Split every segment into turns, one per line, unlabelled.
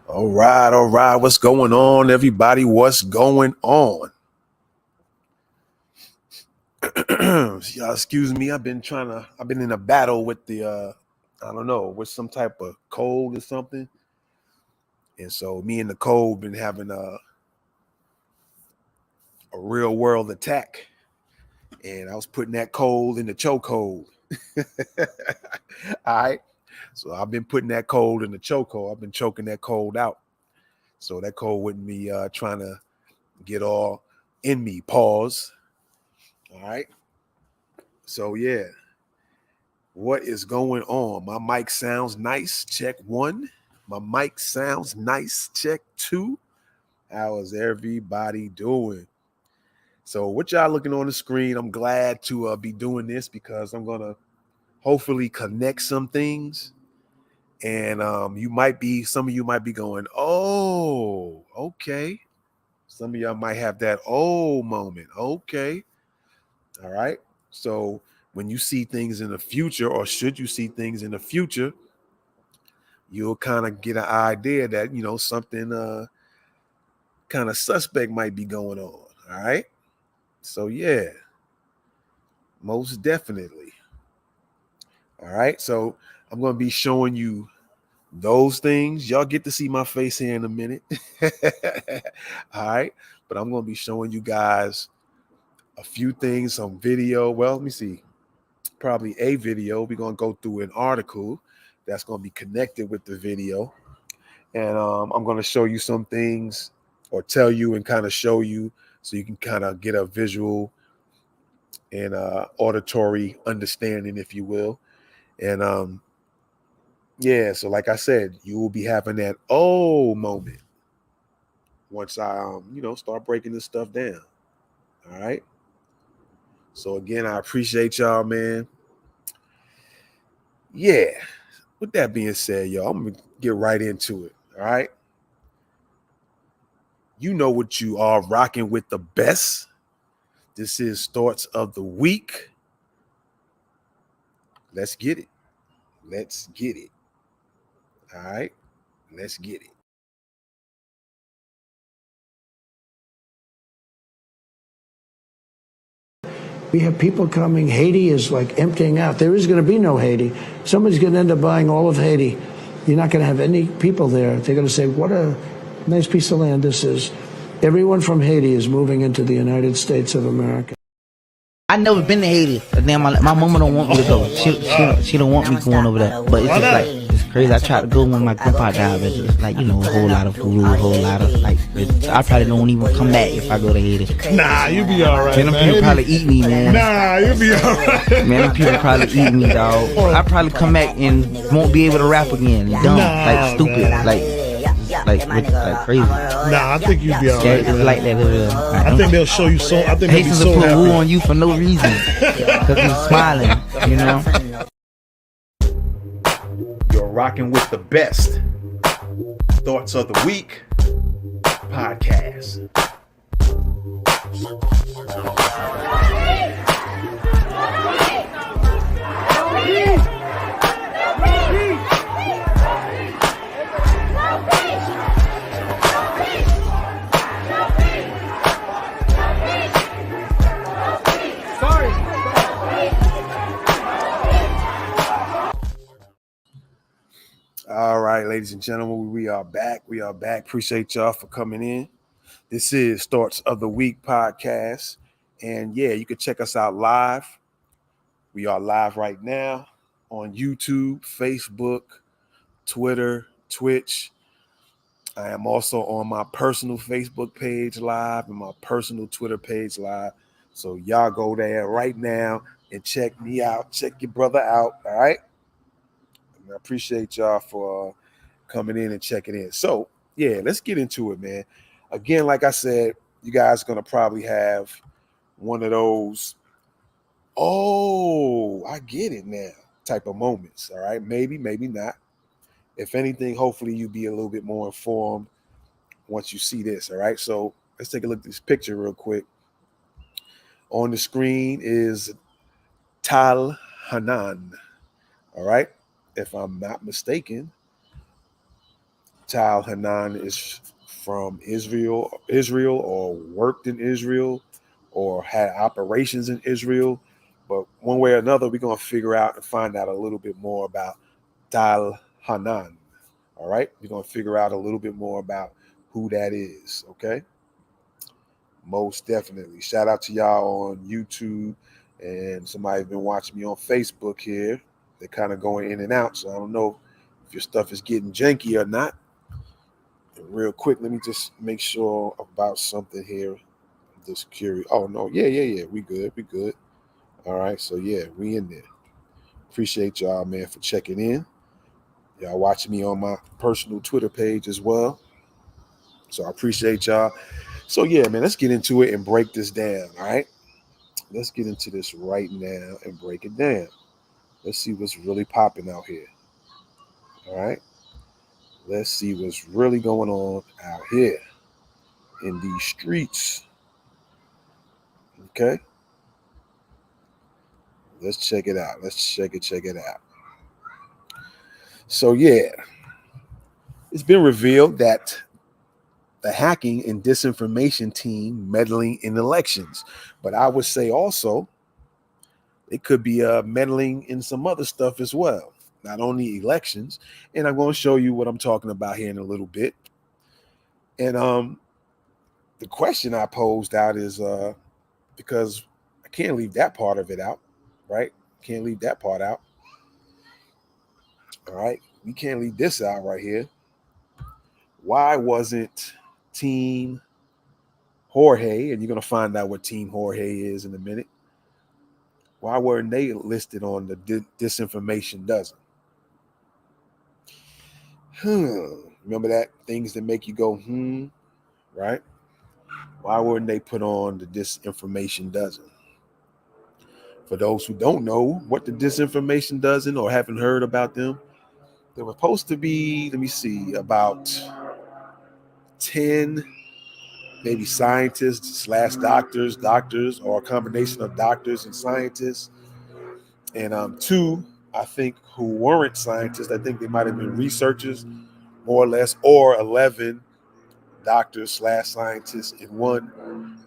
All right. What's going on, everybody? What's going on? Y'all, excuse me. I've been in a battle with I don't know, with some type of cold or something. And so me and the cold been having a real world attack. And I was putting that cold in the chokehold. All right. So I've been putting that cold in the chokehold. I've been choking that cold out. So that cold wouldn't be trying to get all in me. Pause. All right. So yeah, what is going on? My mic sounds nice. Check one. My mic sounds nice. Check two. How is everybody doing? So what y'all looking on the screen? I'm glad to be doing this because I'm gonna hopefully connect some things. And some of you might be going, oh, okay. Some of y'all might have that oh moment. Okay. All right. So when you see things in the future, or should you see things in the future, you'll kind of get an idea that, something kind of suspect might be going on. All right. So yeah, most definitely. All right. So I'm going to be showing you those things. Y'all get to see my face here in a minute. All right. But I'm going to be showing you guys a few things, some video. Well, let me see. Probably a video. We're going to go through an article that's going to be connected with the video. And I'm going to show you some things, or tell you and kind of show you, so you can kind of get a visual and auditory understanding, if you will. And yeah, so like I said, you will be having that oh moment once I start breaking this stuff down. All right. So again, I appreciate y'all, man. Yeah. With that being said, y'all, I'm gonna get right into it. All right. You know what you are rocking with the best. This is Thoughts of the Week. Let's get it. Let's get it. All right. Let's get it.
We have people coming. Haiti is like emptying out. There is going to be no Haiti. Somebody's going to end up buying all of Haiti. You're not going to have any people there. They're going to say, what a nice piece of land this is. Everyone from Haiti is moving into the United States of America.
I never been to Haiti. Then my mama don't want me to go. She don't want me going over there. But it's just like, it's crazy. I tried to go when my grandpa died, but it's like, a whole lot of voodoo, a whole lot of like, I probably don't even come back if I go to Haiti.
Nah, you be alright,
man. Them people probably eat me, man.
Nah, you be alright.
Man, them people probably eat me, dog. I probably come back and won't be able to rap again. Dumb, like stupid, man. like crazy.
Nah, I think you'd be alright.
Yeah, it's like that.
I think they'll show you so. I think they'll be
Haitians
so
will put
happy.
woo on you for no reason, because you're smiling.
You're rocking with the best. Thoughts of the Week podcast. All right, ladies and gentlemen, we are back. Appreciate y'all for coming in. This is Thoughts of the Week podcast. And yeah, you can check us out live. We are live right now on YouTube, Facebook, Twitter, Twitch. I am also on my personal Facebook page live and my personal Twitter page live. So y'all go there right now and check me out. Check your brother out. All right. I appreciate y'all for coming in and checking in. So yeah, let's get into it, man. Again, like I said, you guys are gonna probably have one of those, oh, I get it now type of moments. All right, maybe not. If anything, hopefully you'll be a little bit more informed once you see this. All right, so let's take a look at this picture real quick. On the screen is Tal Hanan. All right, if I'm not mistaken, Tal Hanan is from Israel, or worked in Israel, or had operations in Israel. But one way or another, we're gonna figure out and find out a little bit more about Tal Hanan. All right, we're gonna figure out a little bit more about who that is. Okay, most definitely. Shout out to y'all on YouTube, and somebody's been watching me on Facebook here. They're kind of going in and out, so I don't know if your stuff is getting janky or not. And real quick, let me just make sure about something here. I'm just curious. Oh no, yeah. We good. We good. All right. So yeah, we in there. Appreciate y'all, man, for checking in. Y'all watching me on my personal Twitter page as well. So I appreciate y'all. So yeah, man, let's get into it and break this down. All right. Let's get into this right now and break it down. Let's see what's really popping out here. All right. Let's see what's really going on out here in these streets. Okay. Let's check it out. Let's check it out. So yeah, it's been revealed that the hacking and disinformation team meddling in elections, but I would say also it could be meddling in some other stuff as well, not only elections. And I'm going to show you what I'm talking about here in a little bit. And the question I posed out is because I can't leave that part of it out, right? Can't leave that part out. All right, we can't leave this out right here. Why wasn't Team Jorge, and you're going to find out what Team Jorge is in a minute, why weren't they listed on the Disinformation Dozen? Remember that? Things that make you go, right? Why weren't they put on the Disinformation Dozen? For those who don't know what the Disinformation Dozen or haven't heard about them, there were supposed to be, let me see, about 10 maybe scientists slash doctors, or a combination of doctors and scientists, and two, I think, who weren't scientists. I think they might have been researchers, more or less, or 11 doctors slash scientists and one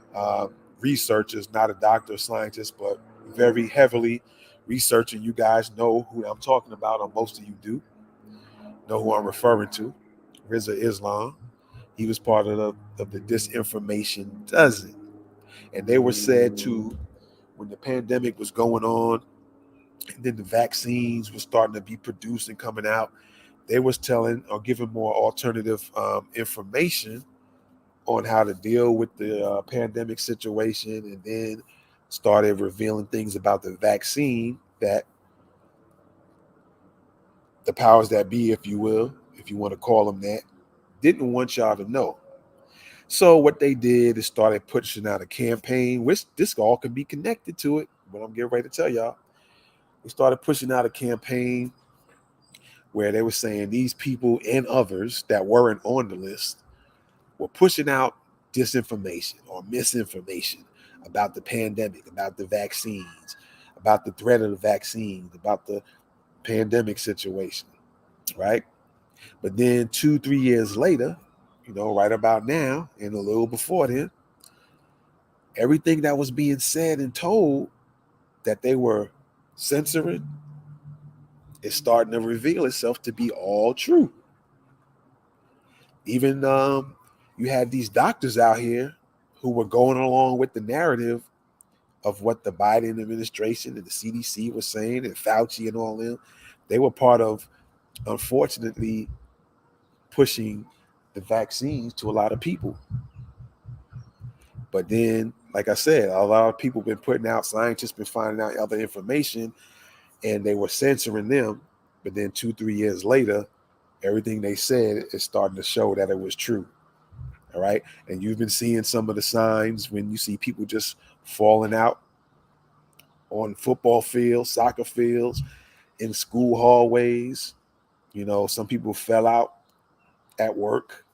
researchers, not a doctor or scientist, but very heavily researching. You guys know who I'm talking about, or most of you do know who I'm referring to. Rizza Islam. He was part of the Disinformation Dozen. And they were said to, when the pandemic was going on, and then the vaccines were starting to be produced and coming out, they was telling or giving more alternative information on how to deal with the pandemic situation, and then started revealing things about the vaccine that the powers that be, if you will, if you want to call them that, didn't want y'all to know. So what they did is started pushing out a campaign, which this all could be connected to it, but I'm getting ready to tell y'all. They started pushing out a campaign where they were saying these people and others that weren't on the list were pushing out disinformation or misinformation about the pandemic, about the vaccines, about the threat of the vaccines, about the pandemic situation, right? But then 2, 3 years later, right about now and a little before then, everything that was being said and told that they were censoring is starting to reveal itself to be all true. Even you had these doctors out here who were going along with the narrative of what the Biden administration and the CDC was saying, and Fauci and all them. They were part of, unfortunately, pushing the vaccines to a lot of people. But then, like I said, a lot of people been putting out, scientists been finding out other information, and they were censoring them. But then 2, 3 years later, everything they said is starting to show that it was true. All right. And you've been seeing some of the signs when you see people just falling out on football fields, soccer fields, in school hallways. Some people fell out at work,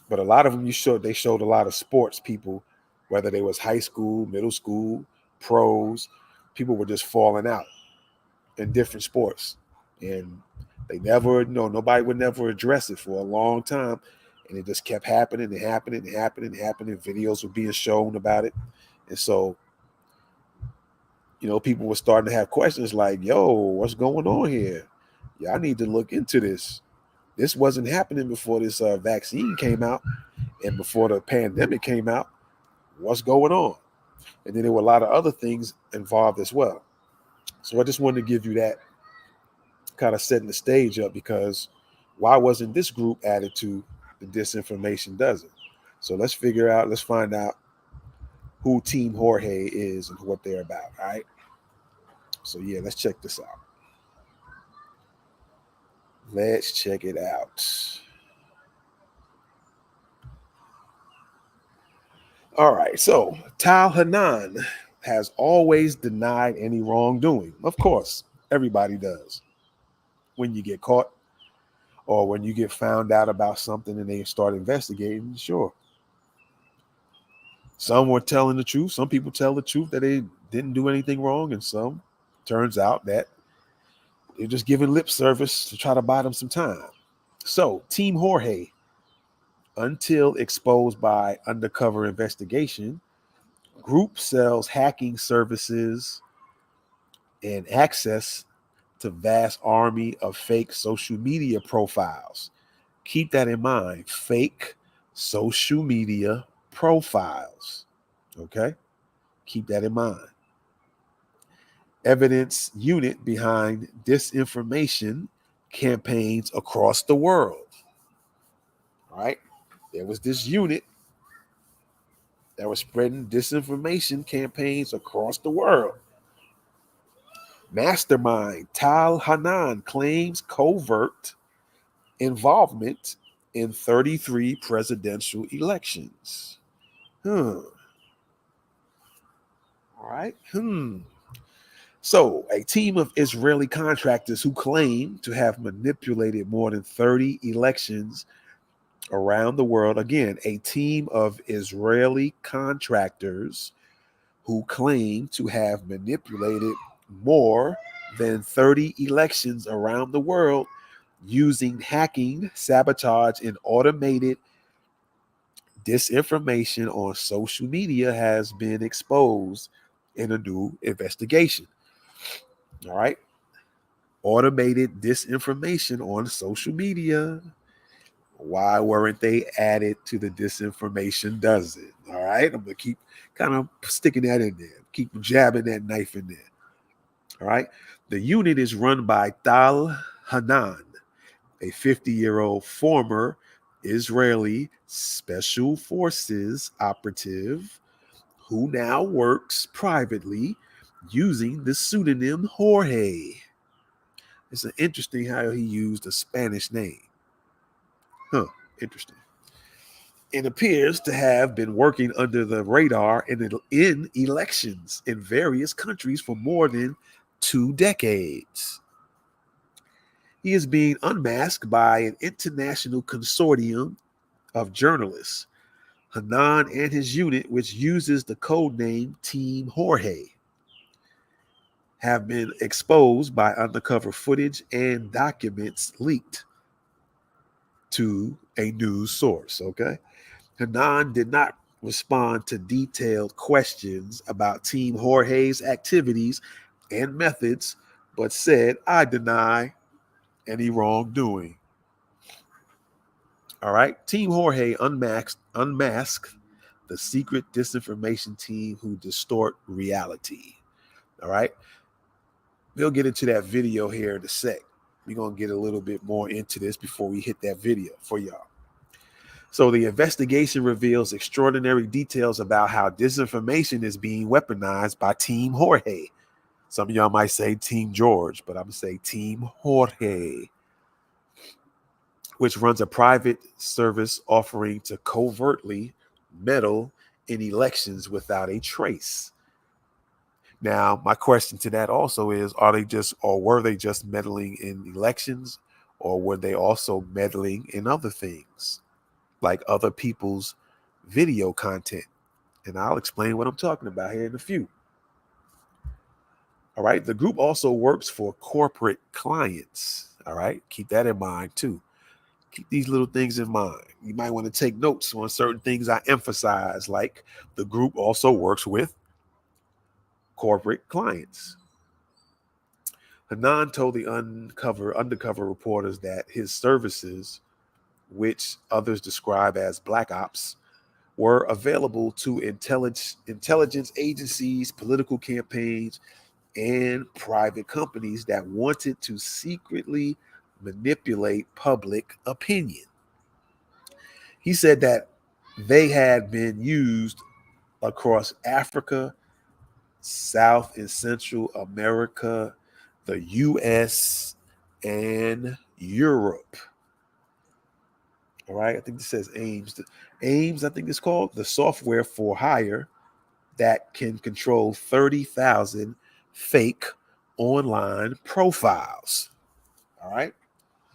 but a lot of them they showed a lot of sports people, whether they was high school, middle school, pros, people were just falling out in different sports. And They never, no, nobody would never address it for a long time. And it just kept happening and happening and happening and happening. Videos were being shown about it. And so, people were starting to have questions like, yo, what's going on here? Yeah, I need to look into this. This wasn't happening before this vaccine came out and before the pandemic came out. What's going on? And then there were a lot of other things involved as well. So I just wanted to give you that, kind of setting the stage up, because why wasn't this group added to the Disinformation Dozen? So let's find out who Team Jorge is and what they're about. All right. So yeah, let's check this out. Let's check it out. All right. So Tal Hanan has always denied any wrongdoing. Of course, everybody does. When you get caught or when you get found out about something and they start investigating, sure. Some were telling the truth. Some people tell the truth that they didn't do anything wrong, and some turns out that they're just giving lip service to try to buy them some time. So, Team Jorge, until exposed by undercover investigation, group sells hacking services and access to vast army of fake social media profiles. Keep that in mind. Fake social media profiles. Okay? Keep that in mind. Evidence unit behind disinformation campaigns across the world. All right? There was this unit that was spreading disinformation campaigns across the world. Mastermind Tal Hanan claims covert involvement in 33 presidential elections. All right. So, a team of Israeli contractors who claim to have manipulated more than 30 elections around the world. Again, a team of Israeli contractors who claim to have manipulated more than 30 elections around the world using hacking, sabotage, and automated disinformation on social media has been exposed in a new investigation. All right. Automated disinformation on social media. Why weren't they added to the Disinformation Dozen? All right. I'm going to keep kind of sticking that in there, keep jabbing that knife in there. All right. The unit is run by Tal Hanan, a 50-year-old former Israeli Special Forces operative who now works privately using the pseudonym Jorge. It's interesting how he used a Spanish name. Interesting. It appears to have been working under the radar in elections in various countries for more than 2 decades. He is being unmasked by an international consortium of journalists. Hanan and his unit, which uses the code name Team Jorge, have been exposed by undercover footage and documents leaked to a news source. Okay. Hanan did not respond to detailed questions about Team Jorge's activities and methods, but said, I deny any wrongdoing. All right. Team Jorge unmasked the secret disinformation team who distort reality. All right. We'll get into that video here in a sec. We're going to get a little bit more into this before we hit that video for y'all. So the investigation reveals extraordinary details about how disinformation is being weaponized by Team Jorge. Some of y'all might say Team George, but I'm going to say Team Jorge, which runs a private service offering to covertly meddle in elections without a trace. Now, my question to that also is, were they just meddling in elections, or were they also meddling in other things, like other people's video content? And I'll explain what I'm talking about here in a few. All right. The group also works for corporate clients. All right, keep that in mind too. Keep these little things in mind. You might want to take notes on certain things I emphasize, like the group also works with corporate clients. Hanan told the undercover reporters that his services, which others describe as black ops, were available to intelligence agencies, political campaigns, and private companies that wanted to secretly manipulate public opinion. He said that they had been used across Africa, South and Central America, the US, and Europe. All right, I think this says AIMS. AIMS, I think it's called the software for hire that can control 30,000 fake online profiles. All right,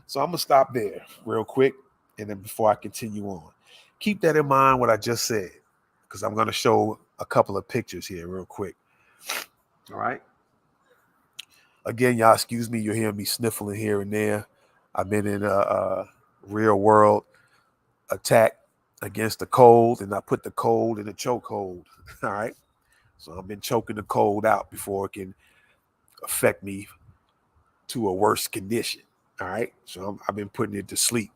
so I'm gonna stop there real quick, and then before I continue on, keep that in mind what I just said, because I'm gonna show a couple of pictures here real quick. All right. Again, y'all, excuse me, you're hearing me sniffling here and there. I've been in a real world attack against the cold, and I put the cold in a chokehold. All right. So I've been choking the cold out before it can affect me to a worse condition. All right. So I've been putting it to sleep.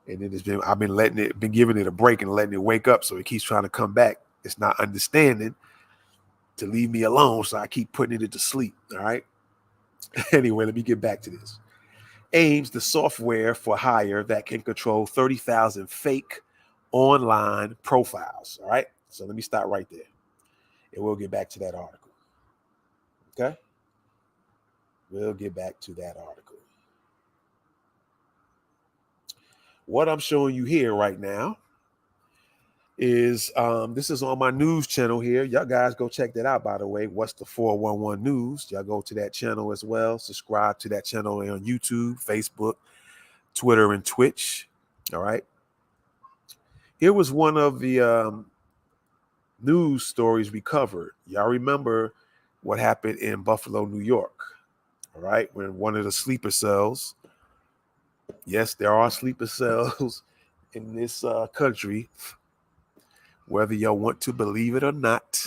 And then I've been giving it a break and letting it wake up. So it keeps trying to come back. It's not understanding to leave me alone. So I keep putting it to sleep. All right. Anyway, let me get back to this. AIMS, the software for hire that can control 30,000 fake online profiles. All right. So let me stop right there. And we'll get back to that article. Okay. We'll get back to that article. What I'm showing you here right now is this is on my news channel here. Y'all guys go check that out, by the way. What's the 411 News? Y'all go to that channel as well. Subscribe to that channel on YouTube, Facebook, Twitter, and Twitch. All right. Here was one of the news stories we covered. Y'all remember what happened in Buffalo, New York. All right. When one of the sleeper cells, yes, there are sleeper cells in this country, whether y'all want to believe it or not.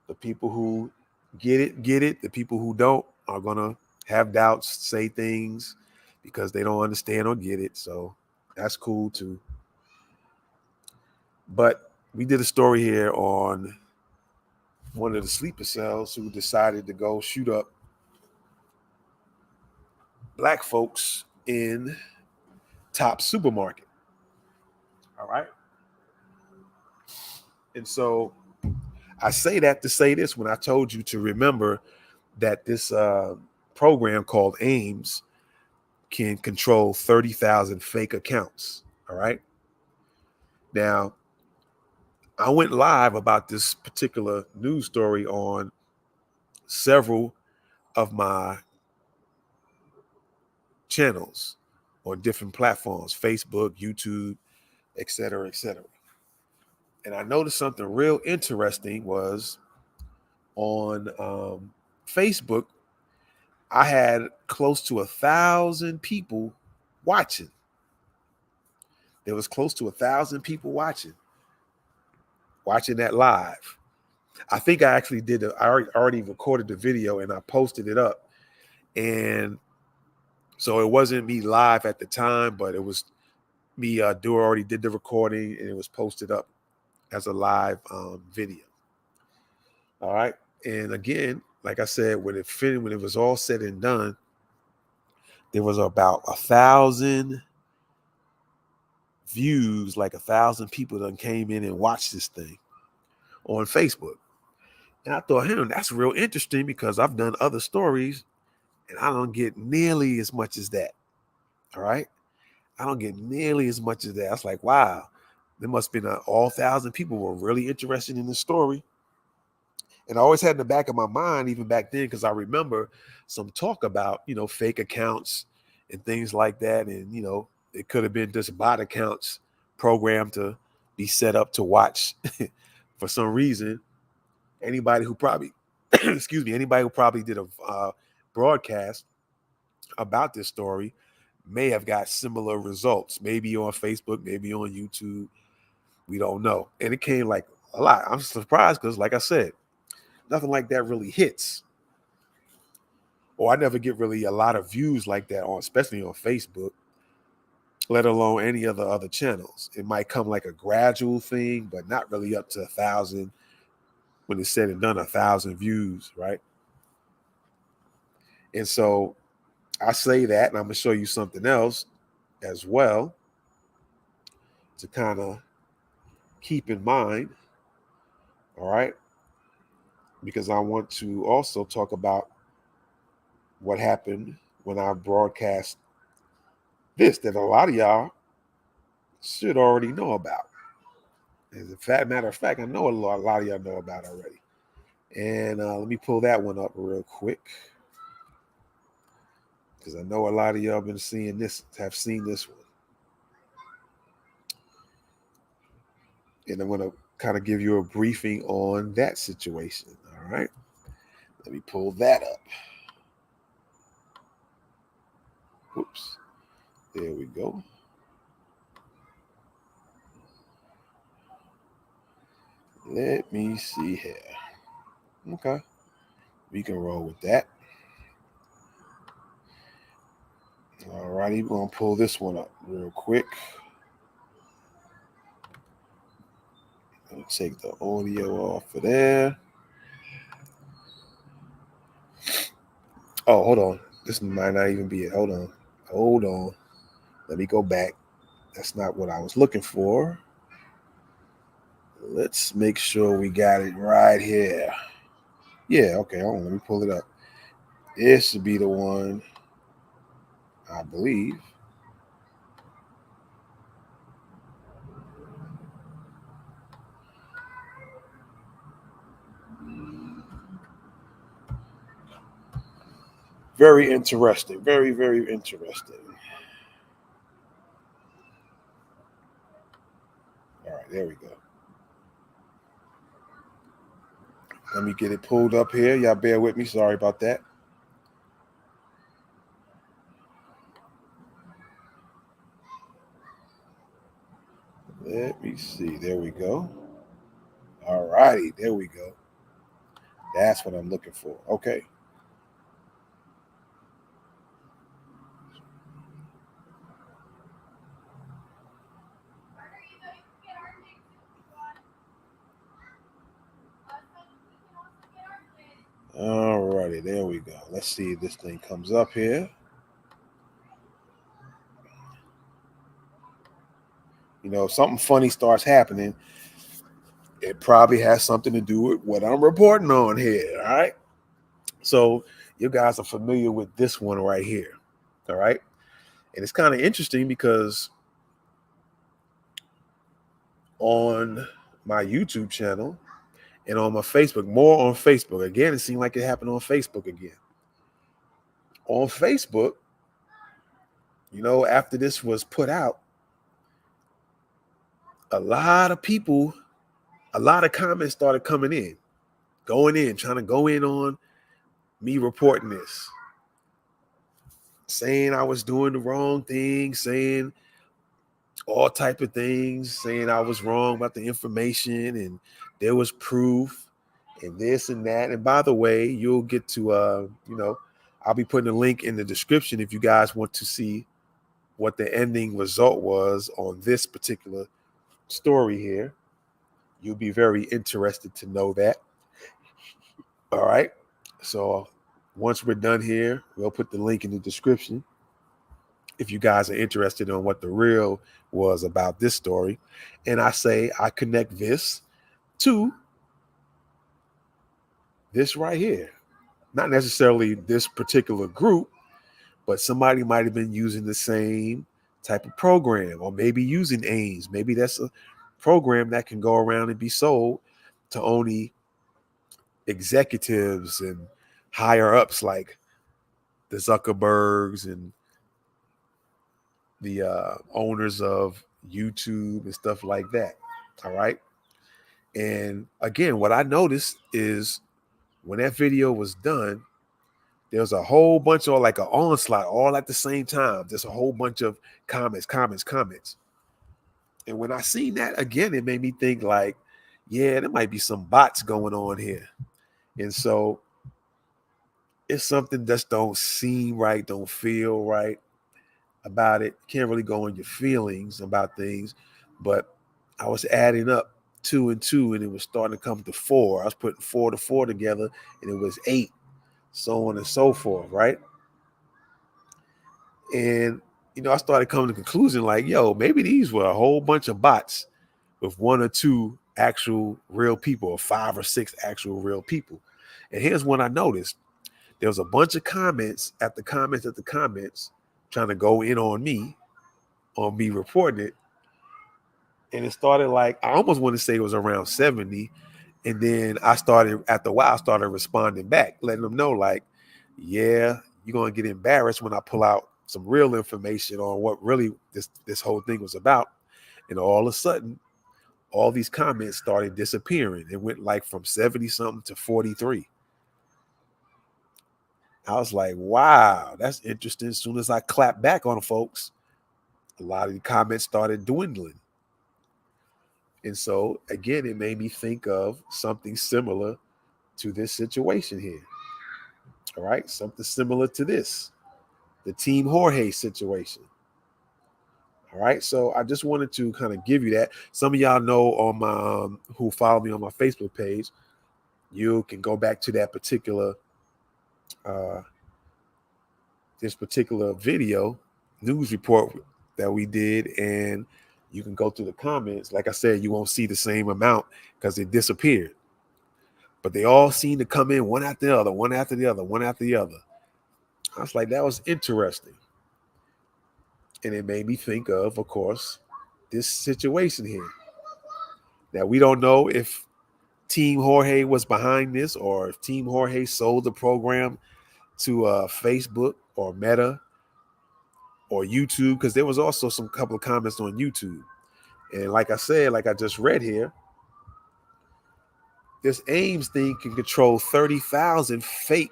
The people who get it. The people who don't are going to have doubts, say things because they don't understand or get it. So that's cool too. But we did a story here on one of the sleeper cells who decided to go shoot up black folks in Top Supermarket. All right. And so I say that to say this when I told you to remember that this program called AIMS can control 30,000 fake accounts. All right. Now, I went live about this particular news story on several of my channels on different platforms, Facebook, YouTube, et cetera, et cetera. And I noticed something real interesting was on Facebook, I had close to 1,000 people watching. There was close to 1,000 people watching that live. I think I actually I already recorded the video and I posted it up. And so it wasn't me live at the time, but it was me, already did the recording and it was posted up as a live video. All right. And again, like I said, when it was all said and done, there was about 1,000 views, like 1,000 people that came in and watched this thing on Facebook. And I thought, that's real interesting because I've done other stories and I don't get nearly as much as that. All right. I don't get nearly as much as that. I was like, wow, there must have been all 1,000 people were really interested in the story. And I always had in the back of my mind, even back then, because I remember some talk about, fake accounts and things like that. And, it could have been just bot accounts programmed to be set up to watch for some reason. Anybody who probably, anybody who probably did a broadcast about this story may have got similar results, maybe on Facebook, maybe on YouTube. We don't know. And it came like a lot. I'm surprised because, like I said, nothing like that really hits. Or I never get really a lot of views like that on, especially on Facebook, let alone any of the other channels. It might come like a gradual thing, but not really up to 1,000. When it's said and done, 1,000 views, right? And so I say that, and I'm gonna show you something else as well to kind of keep in mind. All right, because I want to also talk about what happened when I broadcast this that a lot of y'all should already know about. As a matter of fact, I know a lot of y'all know about already. And let me pull that one up real quick, because I know a lot of y'all been seeing this, have seen this one. And I'm going to kind of give you a briefing on that situation. All right. Let me pull that up. Whoops. There we go. Let me see here. Okay. We can roll with that. All righty. We're going to pull this one up real quick. I'll take the audio off of there. Oh, hold on. This might not even be it. Hold on. Let me go back. That's not what I was looking for. Let's make sure we got it right here. Yeah, okay. Hold on. Let me pull it up. This should be the one, I believe. Very interesting. Very, very interesting. All right, there we go. Let me get it pulled up here. Y'all bear with me. Sorry about that. Let me see. There we go. All righty. There we go. That's what I'm looking for. Okay. All righty. There we go. Let's see if this thing comes up here. You know, if something funny starts happening, it probably has something to do with what I'm reporting on here. All right. So you guys are familiar with this one right here. All right. And it's kind of interesting because on my YouTube channel and on my Facebook, more on Facebook. Again, it seemed like it happened on Facebook again. On Facebook, you know, after this was put out, a lot of people, a lot of comments started coming in, trying to go in on me reporting this, saying I was doing the wrong thing, saying all type of things, saying I was wrong about the information and there was proof and this and that. And by the way, you'll get to, I'll be putting a link in the description if you guys want to see what the ending result was on this particular story here. You'll be very interested to know that. All right. So once we're done here, we'll put the link in the description if you guys are interested in what the real was about this story. And I say I connect this to this right here. Not necessarily this particular group, but somebody might have been using the same type of program, or maybe using AIMS. Maybe that's a program that can go around and be sold to only executives and higher ups like the Zuckerbergs and the owners of YouTube and stuff like that. All right. And again, what I noticed is when that video was done, there's a whole bunch of like an onslaught all at the same time. There's a whole bunch of comments. And when I seen that again, it made me think like, yeah, there might be some bots going on here. And so it's something that don't seem right, don't feel right about it. Can't really go on your feelings about things. But I was adding up 2 and 2, and it was starting to come to 4. I was putting 4 to 4 together, and it was 8, so on and so forth, right? And I started coming to the conclusion like, yo, maybe these were a whole bunch of bots with 1 or 2 actual real people, or 5 or 6 actual real people. And here's what I noticed. There was a bunch of comments after comments after comments trying to go in on me reporting it. And it started like, I almost want to say it was around 70. And then after a while, I started responding back, letting them know like, yeah, you're going to get embarrassed when I pull out some real information on what really this whole thing was about. And all of a sudden, all these comments started disappearing. It went like from 70 something to 43. I was like, wow, that's interesting. As soon as I clapped back on folks, a lot of the comments started dwindling. And so, again, it made me think of something similar to this situation here. All right, something similar to this, the Team Jorge situation. All right, so I just wanted to kind of give you that. Some of y'all know on my who follow me on my Facebook page, you can go back to that particular this particular video news report that we did, and you can go through the comments. Like I said, you won't see the same amount because it disappeared. But they all seem to come in one after the other, one after the other, one after the other. I was like, that was interesting. And it made me think of course, this situation here. Now, we don't know if Team Jorge was behind this or if Team Jorge sold the program to Facebook or Meta or YouTube, because there was also some couple of comments on YouTube. And like I said, like I just read here, this Ames thing can control 30,000 fake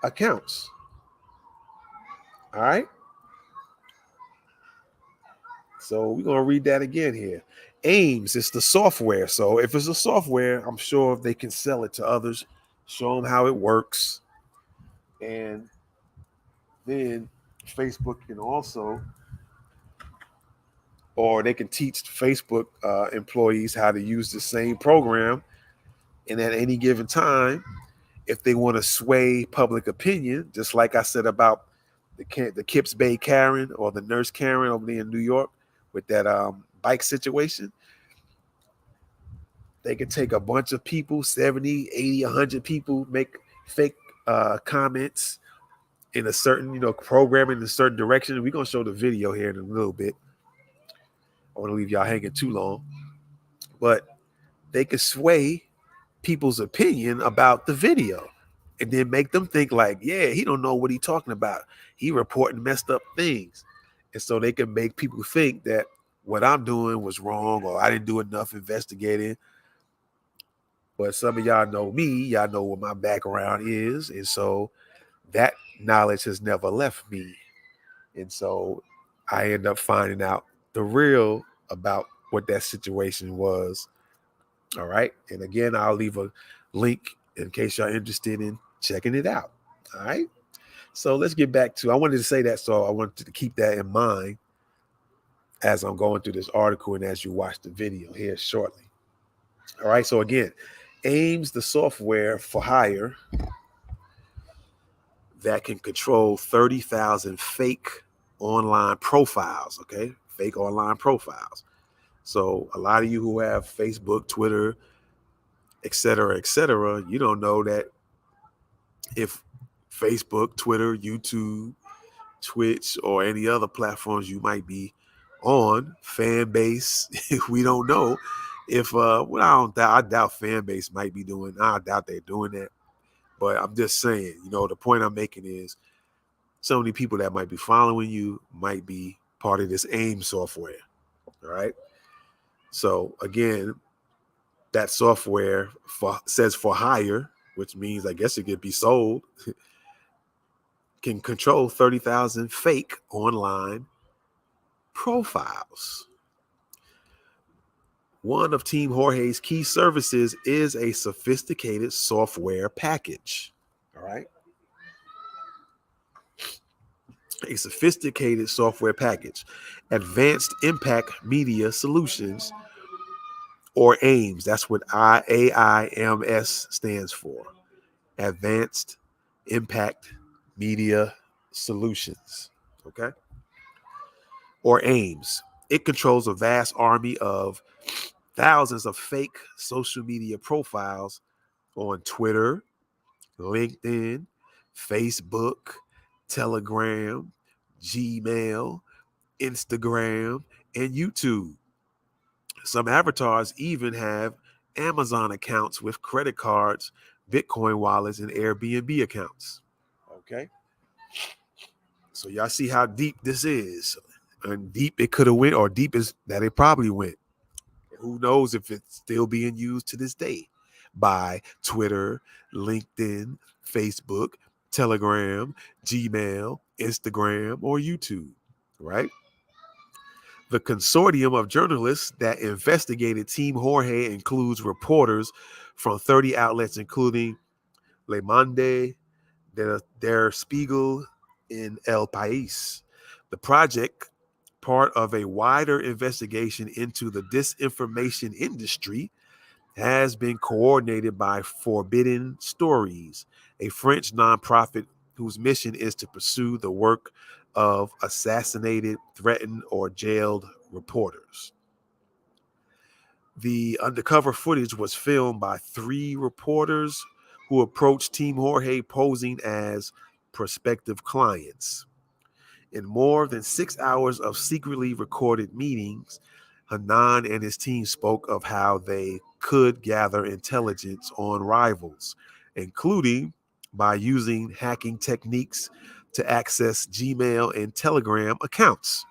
accounts. All right. So we're going to read that again here. Ames is the software. So if it's a software, I'm sure they can sell it to others, show them how it works. And then Facebook can also, or they can teach Facebook employees how to use the same program. And at any given time, if they want to sway public opinion, just like I said about the Kips Bay Karen or the nurse Karen over there in New York with that bike situation, they can take a bunch of people, 70, 80, 100 people, make fake comments in a certain, program in a certain direction. We're going to show the video here in a little bit. I want to leave y'all hanging too long. But they can sway people's opinion about the video and then make them think like, yeah, he don't know what he talking about. He reporting messed up things. And so they can make people think that what I'm doing was wrong or I didn't do enough investigating. But some of y'all know me. Y'all know what my background is. And so that knowledge has never left me. And so I end up finding out the real about what that situation was. All right. And again, I'll leave a link in case y'all interested in checking it out. All right. So let's get back to, I wanted to say that, so I wanted to keep that in mind as I'm going through this article and as you watch the video here shortly. All right. So again, Ames the software for hire that can control 30,000 fake online profiles. Okay. Fake online profiles. So a lot of you who have Facebook, Twitter, et cetera, you don't know that if Facebook, Twitter, YouTube, Twitch, or any other platforms you might be on, fan base, we don't know if I doubt fan base might be doing, I doubt they're doing that. But I'm just saying, the point I'm making is so many people that might be following you might be part of this AIM software. All right. So again, that software says for hire, which means I guess it could be sold, can control 30,000 fake online profiles. One of Team Jorge's key services is a sophisticated software package. All right. A sophisticated software package. Advanced Impact Media Solutions, or AIMS. That's what AIMS stands for. Advanced Impact Media Solutions. Okay. Or AIMS. It controls a vast army of thousands of fake social media profiles on Twitter, LinkedIn, Facebook, Telegram, Gmail, Instagram, and YouTube. Some avatars even have Amazon accounts with credit cards, Bitcoin wallets, and Airbnb accounts. Okay. So y'all see how deep this is. And deep it could have went, or deep is that it probably went. Who knows if it's still being used to this day by Twitter, LinkedIn, Facebook, Telegram, Gmail, Instagram, or YouTube, right? The consortium of journalists that investigated Team Jorge includes reporters from 30 outlets, including Le Monde, Der Spiegel, in El País. The project, part of a wider investigation into the disinformation industry, has been coordinated by Forbidden Stories, a French nonprofit whose mission is to pursue the work of assassinated, threatened, or jailed reporters. The undercover footage was filmed by 3 reporters who approached Team Jorge posing as prospective clients. In more than 6 hours of secretly recorded meetings, Hanan and his team spoke of how they could gather intelligence on rivals, including by using hacking techniques to access Gmail and Telegram accounts.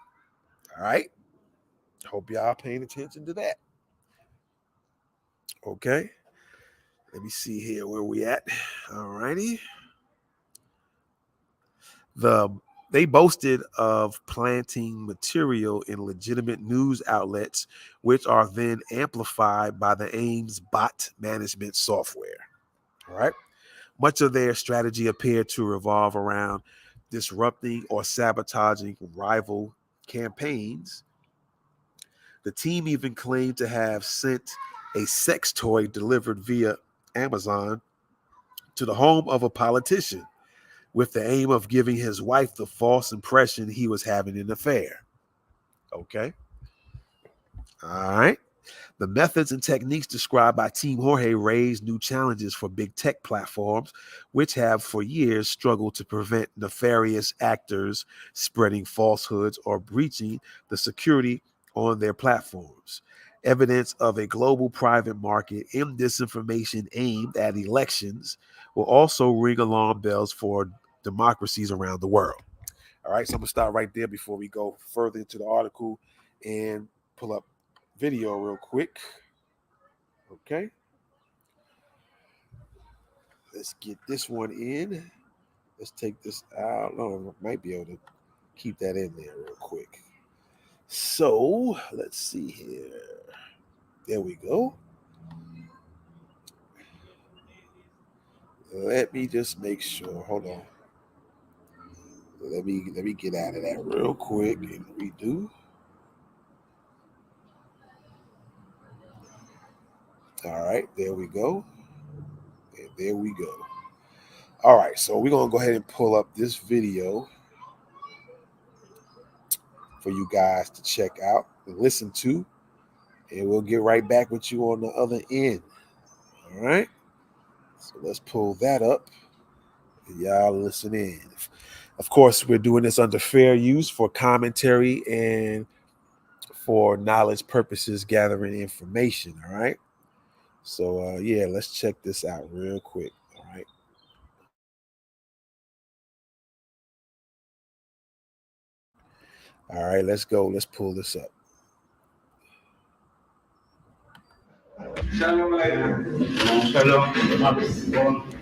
All right. Hope y'all paying attention to that. Okay. Let me see here where we at. All righty. They boasted of planting material in legitimate news outlets, which are then amplified by the AIMS bot management software. All right. Much of their strategy appeared to revolve around disrupting or sabotaging rival campaigns. The team even claimed to have sent a sex toy delivered via Amazon to the home of a politician, with the aim of giving his wife the false impression he was having an affair. Okay. All right. The methods and techniques described by Team Jorge raise new challenges for big tech platforms, which have for years struggled to prevent nefarious actors spreading falsehoods or breaching the security on their platforms. Evidence of a global private market in disinformation aimed at elections will also ring alarm bells for democracies around the world. All right, so I'm gonna stop right there before we go further into the article and pull up video real quick. Okay, let's get this one in. Let's take this out. No, I might be able to keep that in there real quick. So let's see here. There we go. Let me just make sure. Hold on. Let me get out of that real quick and redo. All right, there we go. And there we go. All right, so we're gonna go ahead and pull up this video for you guys to check out and listen to, and we'll get right back with you on the other end. All right, so let's pull that up and y'all listen in. Of course, we're doing this under fair use for commentary and for knowledge purposes, gathering information. All right, so yeah, let's check this out real quick. All right. All right, let's go. Let's pull this up.
Shalom Aleichem. Shalom.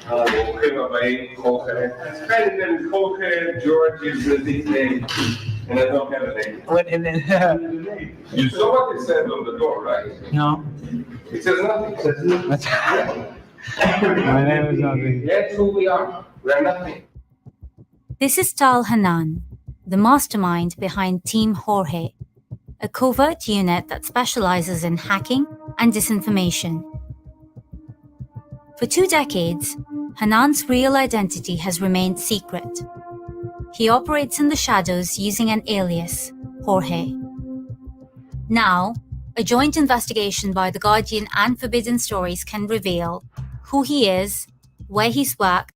Bרוכים הבאים, Jorge. His name is Jorge. George is the nickname, and I don't have a name.
What and then
You saw what it said on the door, right?
no.
It says nothing. It says nothing.
My name is nothing.
That's who we are. We are nothing.
This is Tal Hanan, the mastermind behind Team Jorge, a covert unit that specializes in hacking and disinformation. For 2 decades, Hanan's real identity has remained secret. He operates in the shadows using an alias, Jorge. Now, a joint investigation by The Guardian and Forbidden Stories can reveal who he is, where he's worked.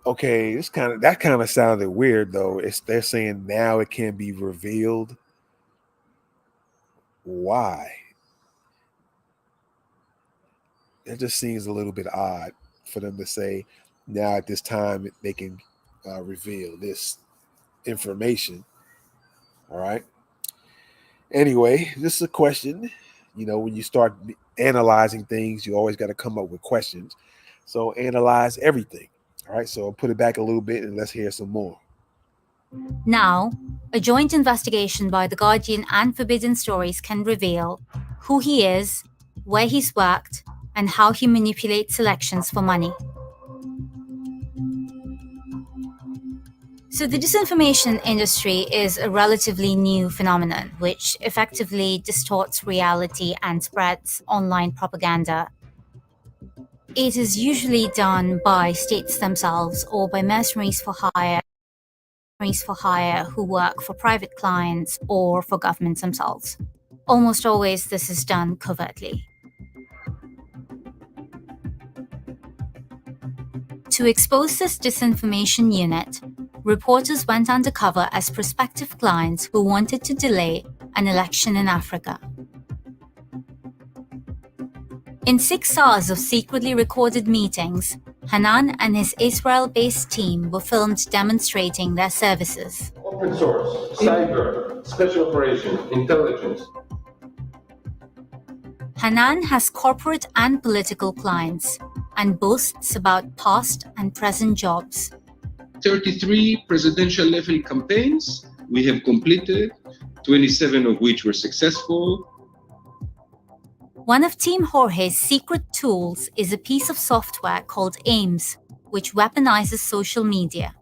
Okay, that kind of sounded weird though. They're saying now it can be revealed. Why? It just seems a little bit odd for them to say now at this time they can reveal this information. All right. Anyway, this is a question. You know, when you start analyzing things, you always got to come up with questions. So analyze everything. All right. So I'll put it back a little bit and let's hear some more.
Now, a joint investigation by The Guardian and Forbidden Stories can reveal who he is, where he's worked, and how he manipulates elections for money. So the disinformation industry is a relatively new phenomenon which effectively distorts reality and spreads online propaganda. It is usually done by states themselves or by mercenaries for hire who work for private clients or for governments themselves. Almost always this is done covertly. To expose this disinformation unit, reporters went undercover as prospective clients who wanted to delay an election in Africa. In 6 hours of secretly recorded meetings, Hanan and his Israel-based team were filmed demonstrating their services.
Open source, cyber, special operations, intelligence.
Hanan has corporate and political clients and boasts about past and present jobs.
33 presidential level campaigns we have completed, 27 of which were successful.
One of Team Jorge's secret tools is a piece of software called AIMS, which weaponizes social media.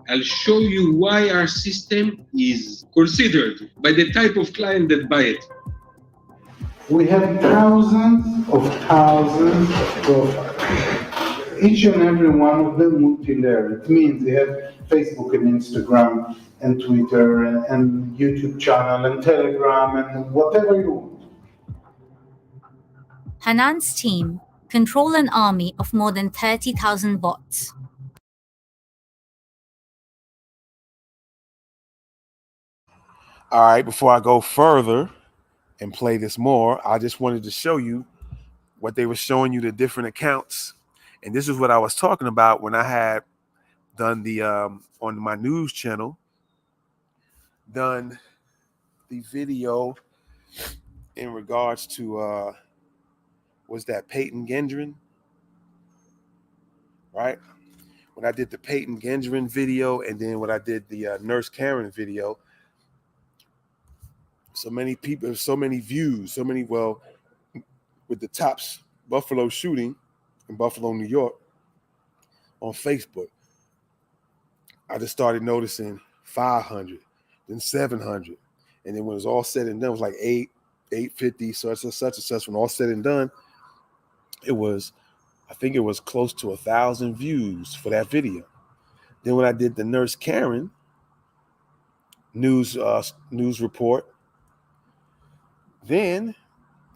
I'll show you why our system is considered by the type of client that buy it.
We have thousands of profiles. Each and every one of them multi-layered. It means they have Facebook and Instagram and Twitter and YouTube channel and Telegram and whatever you want.
Hanan's team control an army of more than 30,000 bots.
All right, before I go further and play this more, I just wanted to show you what they were showing you, the different accounts. And this is what I was talking about when I had done the on my news channel, done the video in regards to was that Peyton Gendron, right? When I did the Peyton Gendron video, and then when I did the Nurse Karen video, so many people, so many views, so many, well, with the Tops Buffalo shooting in Buffalo, New York, on Facebook, I just started noticing 500, then 700. And then when it was all said and done, it was like 850, such and such. When all said and done, it was, I think it was close to 1,000 views for that video. Then when I did the Nurse Karen news report, then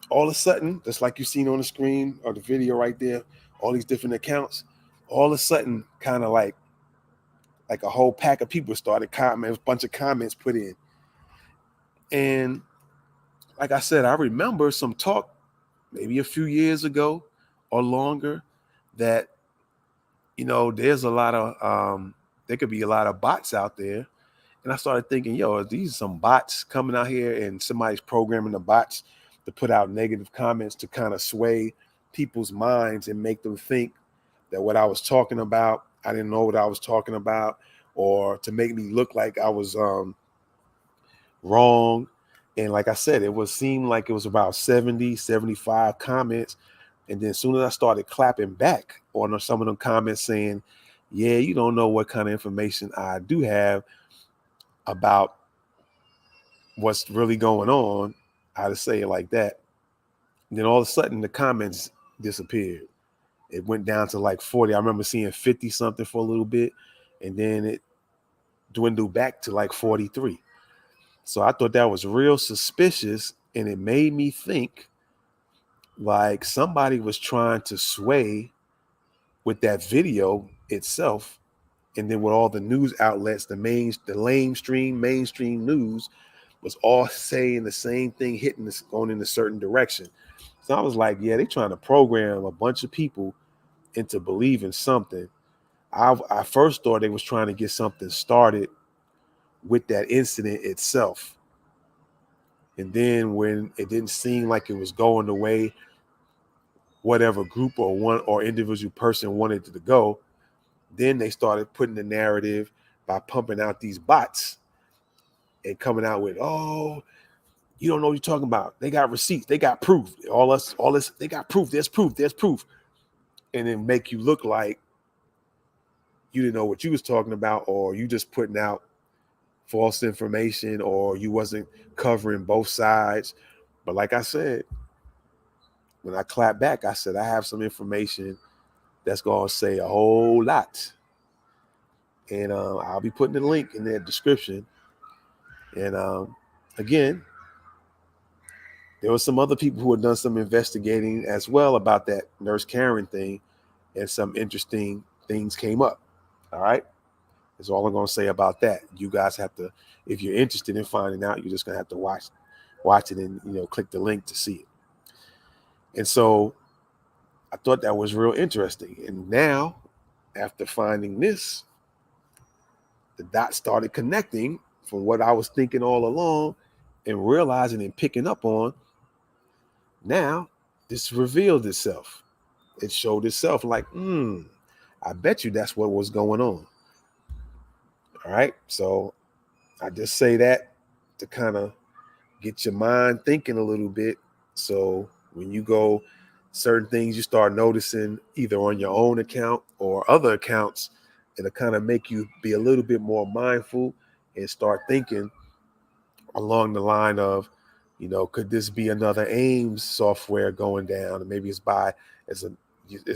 all of a sudden, just like you've seen on the screen or the video right there, all these different accounts, all of a sudden, kind of like a whole pack of people started commenting, a bunch of comments put in. And like I said, I remember some talk maybe a few years ago or longer that, you know, there's a lot of, there could be a lot of bots out there. And I started thinking, yo, are these some bots coming out here and somebody's programming the bots to put out negative comments to kind of sway people's minds and make them think that what I was talking about, I didn't know what I was talking about, or to make me look like I was wrong. And like I said, seemed like it was about 70, 75 comments. And then as soon as I started clapping back on some of them comments saying, yeah, you don't know what kind of information I do have about what's really going on, how to say it like that. And then all of a sudden the comments disappeared. It went down to like 40. I remember seeing 50 something for a little bit, and then it dwindled back to like 43. So I thought that was real suspicious, and it made me think like somebody was trying to sway with that video itself, and then with all the news outlets, the mainstream news was all saying the same thing, hitting this, going in a certain direction. So I was like, yeah, they're trying to program a bunch of people into believing something. I first thought they was trying to get something started with that incident itself. And then when it didn't seem like it was going the way whatever group or one or individual person wanted it to go, then they started putting the narrative by pumping out these bots and coming out with, oh, you don't know what you're talking about. They got receipts, they got proof. All this, they got proof, there's proof. And then make you look like you didn't know what you was talking about, or you just putting out false information, or you wasn't covering both sides. But like I said, when I clapped back, I said, I have some information that's going to say a whole lot. And I'll be putting the link in the description. And again, there were some other people who had done some investigating as well about that Nurse Karen thing, and some interesting things came up. All right. That's all I'm going to say about that. You guys have to, if you're interested in finding out, you're just going to have to watch it and, click the link to see it. And so I thought that was real interesting. And now, after finding this, the dots started connecting from what I was thinking all along and realizing and picking up on. Now, this revealed itself. It showed itself like, I bet you that's what was going on. All right. So I just say that to kind of get your mind thinking a little bit. So when you go, certain things you start noticing either on your own account or other accounts, it'll kind of make you be a little bit more mindful and start thinking along the line of, could this be another AIMS software going down? And maybe it's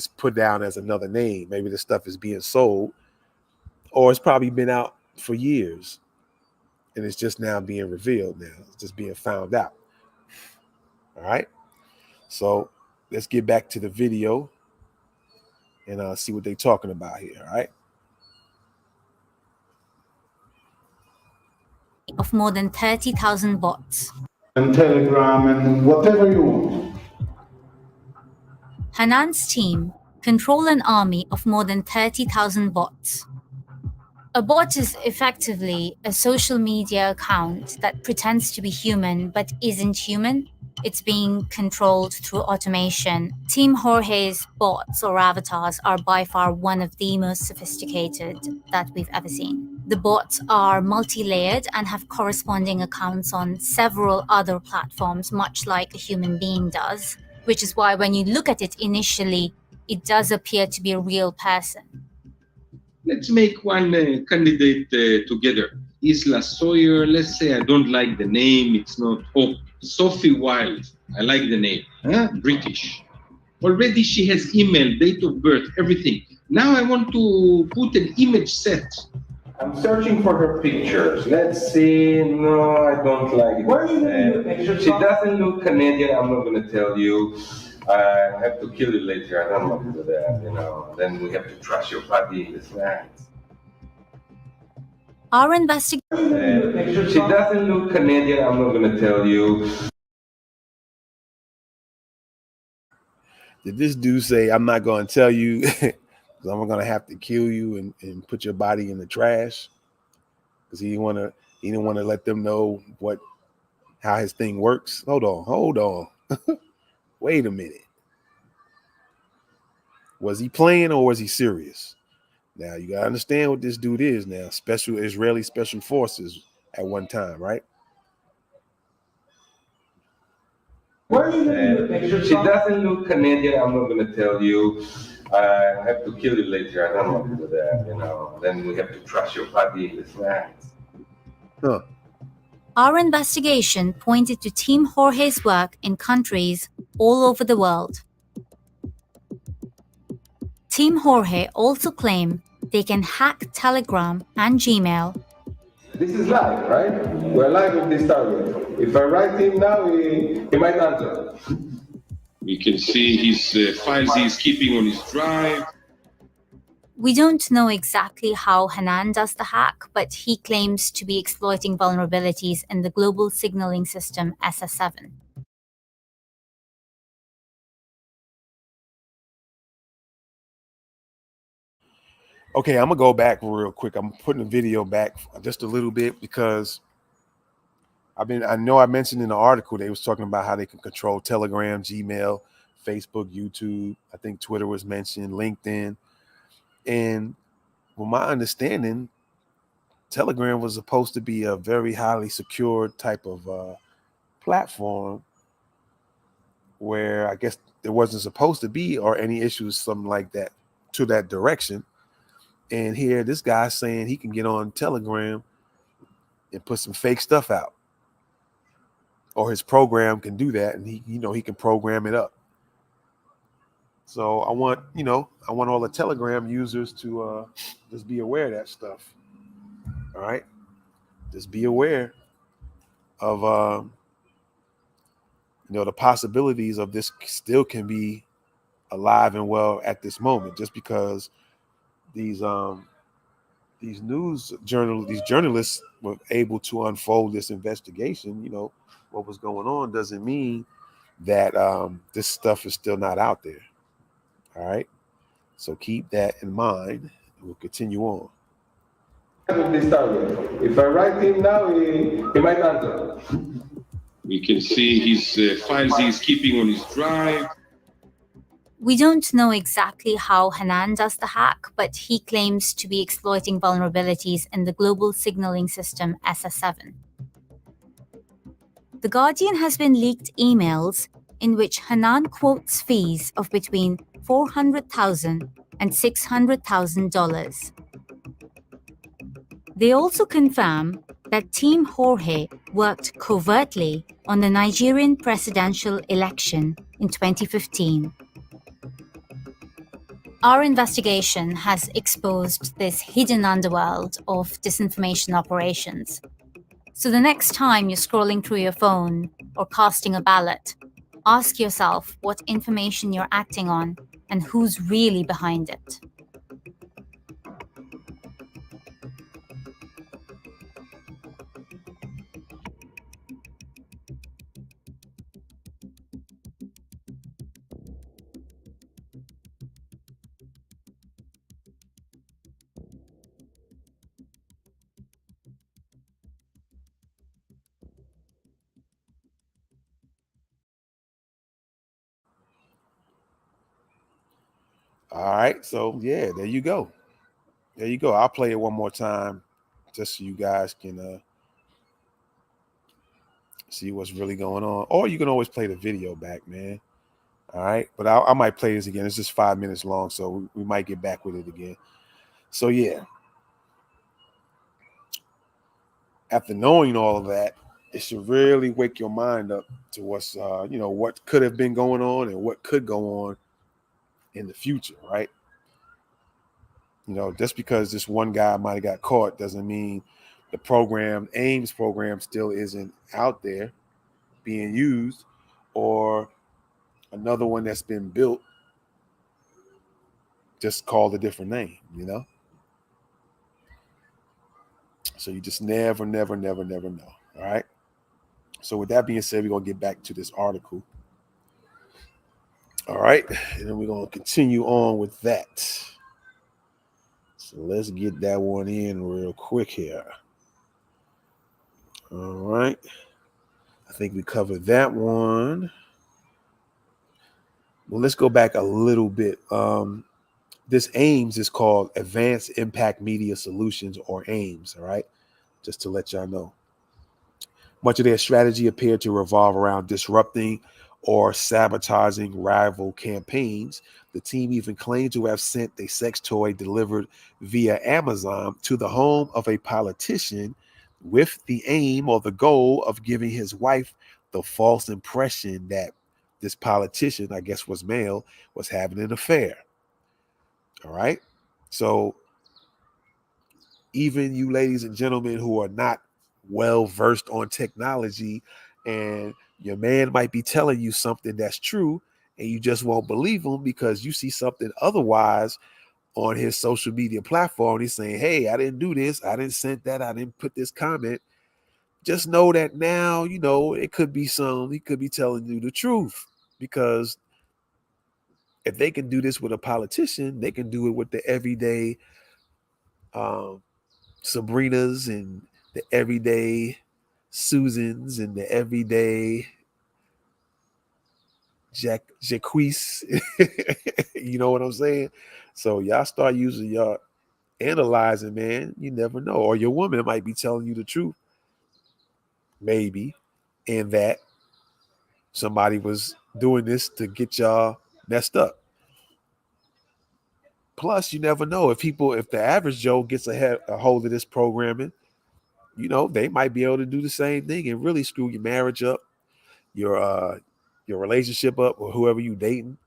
put down as another name. Maybe the stuff is being sold, or it's probably been out for years and it's just now being revealed. Now it's just being found out. All right. So let's get back to the video and see what they're talking about here. All right.
Of more than 30,000 bots.
And Telegram and whatever you want.
Hanan's team control an army of more than 30,000 bots. A bot is effectively a social media account that pretends to be human but isn't human. It's being controlled through automation. Team Jorge's bots or avatars are by far one of the most sophisticated that we've ever seen. The bots are multi-layered and have corresponding accounts on several other platforms, much like a human being does, which is why when you look at it initially, it does appear to be a real person.
Let's make one candidate together. Isla Sawyer, let's say I don't like the name, it's not. Oh, Sophie Wilde, I like the name. British. Already she has email, date of birth, everything. Now I want to put an image set.
I'm searching for her pictures. Let's see. No, I don't like it. Where are you getting the pictures She
from?
doesn't look Canadian. I'm not going to tell you. I have to kill you later. I don't want to do that. Then we have to trash your body in the snacks.
Our investigation.
She doesn't look Canadian. I'm not going to tell you.
Did this dude say, I'm not going to tell you because I'm going to have to kill you and put your body in the trash? because he didn't want to let them know how his thing works. Hold on. Wait a minute. Was he playing or was he serious? Now you gotta understand what this dude is now. Special Israeli special forces at one time, right?
If she doesn't look Canadian, I'm not gonna tell you. I have to kill you later. I don't want to do that, Then we have to trash your body in the snacks.
Huh.
Our investigation pointed to Team Jorge's work in countries all over the world. Team Jorge also claim they can hack Telegram and Gmail.
This is live, right? We're live with this target. If I write him now, he might answer.
We can see his files he's keeping on his drive.
We don't know exactly how Hanan does the hack, but he claims to be exploiting vulnerabilities in the global signaling system SS7.
Okay, I'm gonna go back real quick. I'm putting the video back just a little bit because I know I mentioned in the article they was talking about how they can control Telegram, Gmail, Facebook, YouTube. I think Twitter was mentioned, LinkedIn. And from my understanding, Telegram was supposed to be a very highly secured type of platform where I guess there wasn't supposed to be or any issues, something like that, to that direction. And here, this guy's saying he can get on Telegram and put some fake stuff out, or his program can do that, and he can program it up. So I want all the Telegram users to just be aware of that stuff. All right, just be aware of the possibilities of this still can be alive and well at this moment, just because these journalists were able to unfold this investigation. What was going on doesn't mean that this stuff is still not out there. All right, so keep that in mind. We'll continue on.
With this target. If I write him now, he might answer.
We can see his files he's keeping on his drive.
We don't know exactly how Hanan does the hack, but he claims to be exploiting vulnerabilities in the global signaling system SS7. The Guardian has been leaked emails in which Hanan quotes fees of between $400,000 and $600,000. They also confirm that Team Jorge worked covertly on the Nigerian presidential election in 2015. Our investigation has exposed this hidden underworld of disinformation operations. So the next time you're scrolling through your phone or casting a ballot, ask yourself what information you're acting on and who's really behind it.
All right, so yeah, there you go. I'll play it one more time just so you guys can see what's really going on, or you can always play the video back, man. All right, but I might play this again. It's just 5 minutes long, so we might get back with it again. So yeah, after knowing all of that, it should really wake your mind up to what's what could have been going on and what could go on in the future, right? Just because this one guy might have got caught doesn't mean the program, AIMS program, still isn't out there being used, or another one that's been built, just called a different name, So you just never know. All right. So with that being said, we're going to get back to this article. All right. And then we're going to continue on with that. So let's get that one in real quick here. All right. I think we covered that one. Well, let's go back a little bit. This AIMS is called Advanced Impact Media Solutions, or AIMS. All right. Just to let y'all know. Much of their strategy appeared to revolve around disrupting or sabotaging rival campaigns. The team even claimed to have sent a sex toy delivered via Amazon to the home of a politician with the aim or the goal of giving his wife the false impression that this politician, I guess was male, was having an affair. All right. So even you ladies and gentlemen who are not well versed on technology, and your man might be telling you something that's true and you just won't believe him because you see something otherwise on his social media platform. He's saying, hey, I didn't do this, I didn't send that, I didn't put this comment. Just know that now, it could be he could be telling you the truth, because if they can do this with a politician, they can do it with the everyday um, Sabrinas and the everyday Susans and the everyday Jaquise. You know what I'm saying? So y'all start using y'all analyzing, man. You never know. Or your woman might be telling you the truth, maybe, and that somebody was doing this to get y'all messed up. Plus, you never know if the average Joe gets a hold of this programming, they might be able to do the same thing and really screw your marriage up, your relationship up, or whoever you dating.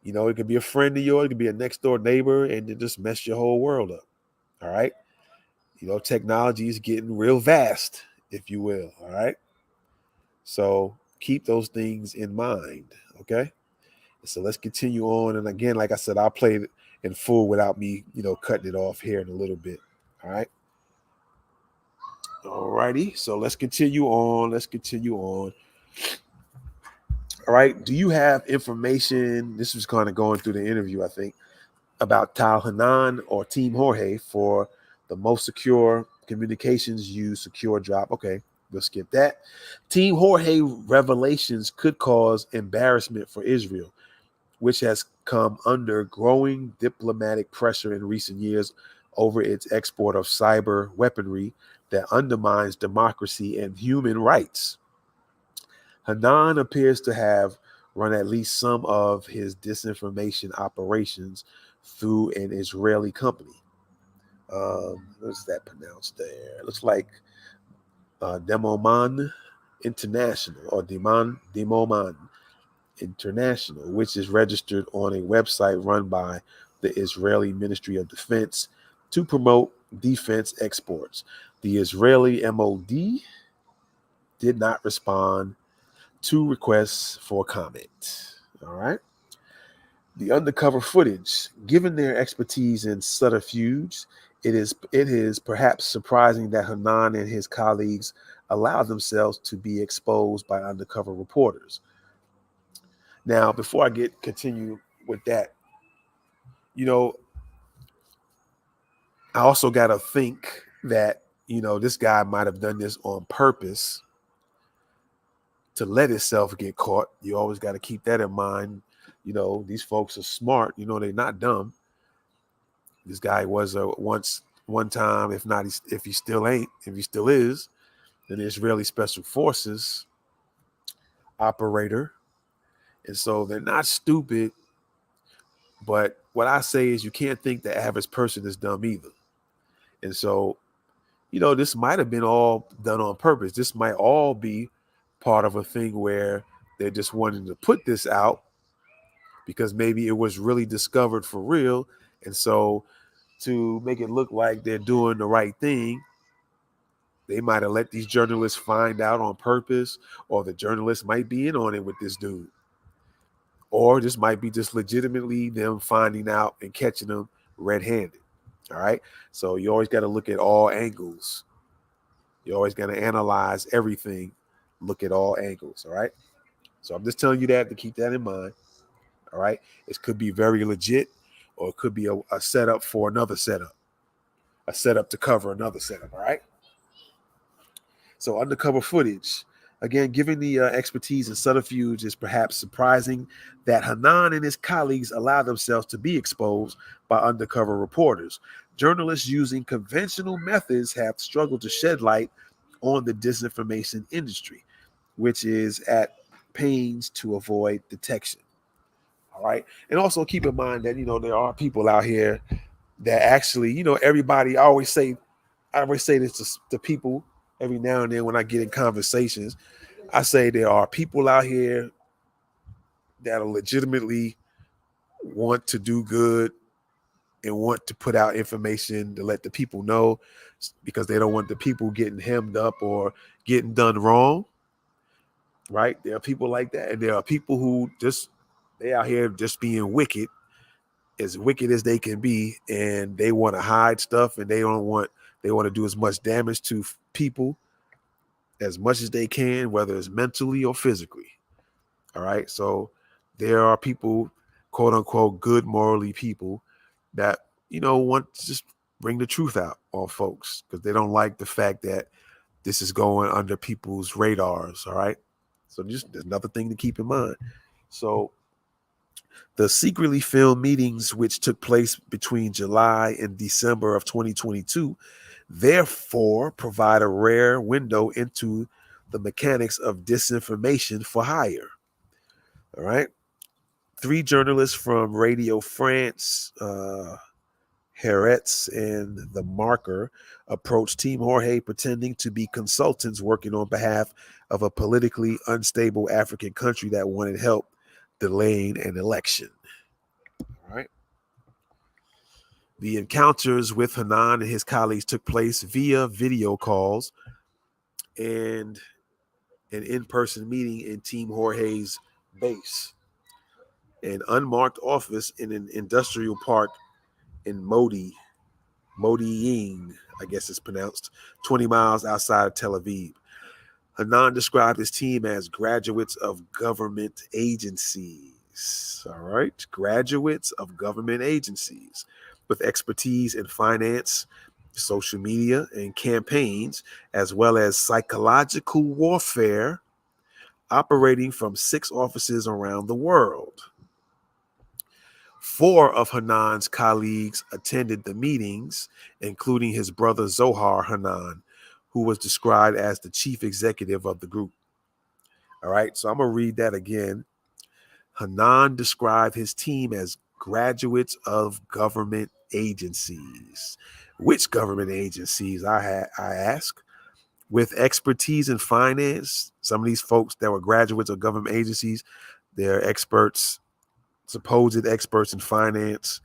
It could be a friend of yours, it could be a next door neighbor, and it just mess your whole world up. All right. Technology is getting real vast, if you will. All right. So keep those things in mind. Okay. So let's continue on. And again, like I said, I'll play it in full without me, cutting it off here in a little bit. All right. All righty. So let's continue on. All right. Do you have information? This was kind of going through the interview, I think, about Tal Hanan or Team Jorge for the most secure communications use secure drop. Okay, we'll skip that. Team Jorge revelations could cause embarrassment for Israel, which has come under growing diplomatic pressure in recent years over its export of cyber weaponry that undermines democracy and human rights. Hanan appears to have run at least some of his disinformation operations through an Israeli company. What's that pronounced there? It looks like Demoman International, or Demoman International, which is registered on a website run by the Israeli Ministry of Defense to promote defense exports. The Israeli MOD did not respond to requests for comment. All right. The undercover footage. Given their expertise in subterfuge, it is perhaps surprising that Hanan and his colleagues allowed themselves to be exposed by undercover reporters. Now, before I continue with that, I also got to think that this guy might have done this on purpose to let himself get caught. You always got to keep that in mind. These folks are smart. They're not dumb. This guy was one time, if not, if he still ain't, if he still is, an Israeli Special Forces operator. And so they're not stupid. But what I say is you can't think the average person is dumb either. And so, this might have been all done on purpose. This might all be part of a thing where they're just wanting to put this out because maybe it was really discovered for real. And so to make it look like they're doing the right thing, they might have let these journalists find out on purpose, or the journalists might be in on it with this dude. Or this might be just legitimately them finding out and catching them red-handed. All right. So you always got to look at all angles. You always got to analyze everything, look at all angles. All right. So I'm just telling you that to keep that in mind. All right. It could be very legit, or it could be a setup for another setup, a setup to cover another setup. All right. So undercover footage. Again, given the expertise in subterfuge, is perhaps surprising that Hanan and his colleagues allow themselves to be exposed by undercover reporters. Journalists using conventional methods have struggled to shed light on the disinformation industry, which is at pains to avoid detection. All right. And also keep in mind that, there are people out here that actually, everybody, I always say this to people every now and then when I get in conversations. I say there are people out here that are legitimately want to do good and want to put out information to let the people know, because they don't want the people getting hemmed up or getting done wrong. Right? There are people like that. And there are people who they out here just being wicked, as wicked as they can be, and they want to hide stuff, and they want to do as much damage to people as much as they can, whether it's mentally or physically. All right. So there are people, quote unquote, good morally people that, want to just bring the truth out on folks because they don't like the fact that this is going under people's radars. All right. So just there's another thing to keep in mind. So the secretly filmed meetings, which took place between July and December of 2022, therefore provide a rare window into the mechanics of disinformation for hire. All right. 3 journalists from Radio France, Haaretz, and The Marker approached Team Jorge pretending to be consultants working on behalf of a politically unstable African country that wanted help delaying an election. All right. The encounters with Hanan and his colleagues took place via video calls and an in-person meeting in Team Jorge's base, an unmarked office in an industrial park in Modi'in, I guess it's pronounced, 20 miles outside of Tel Aviv. Hanan described his team as graduates of government agencies. All right, graduates of government agencies with expertise in finance, social media, and campaigns, as well as psychological warfare, operating from 6 offices around the world. 4 of Hanan's colleagues attended the meetings, including his brother Zohar Hanan, who was described as the chief executive of the group. All right, so I'm going to read that again. Hanan described his team as graduates of government agencies. Which government agencies, I ask? With expertise in finance, some of these folks that were graduates of government agencies, they're experts, supposed experts in finance,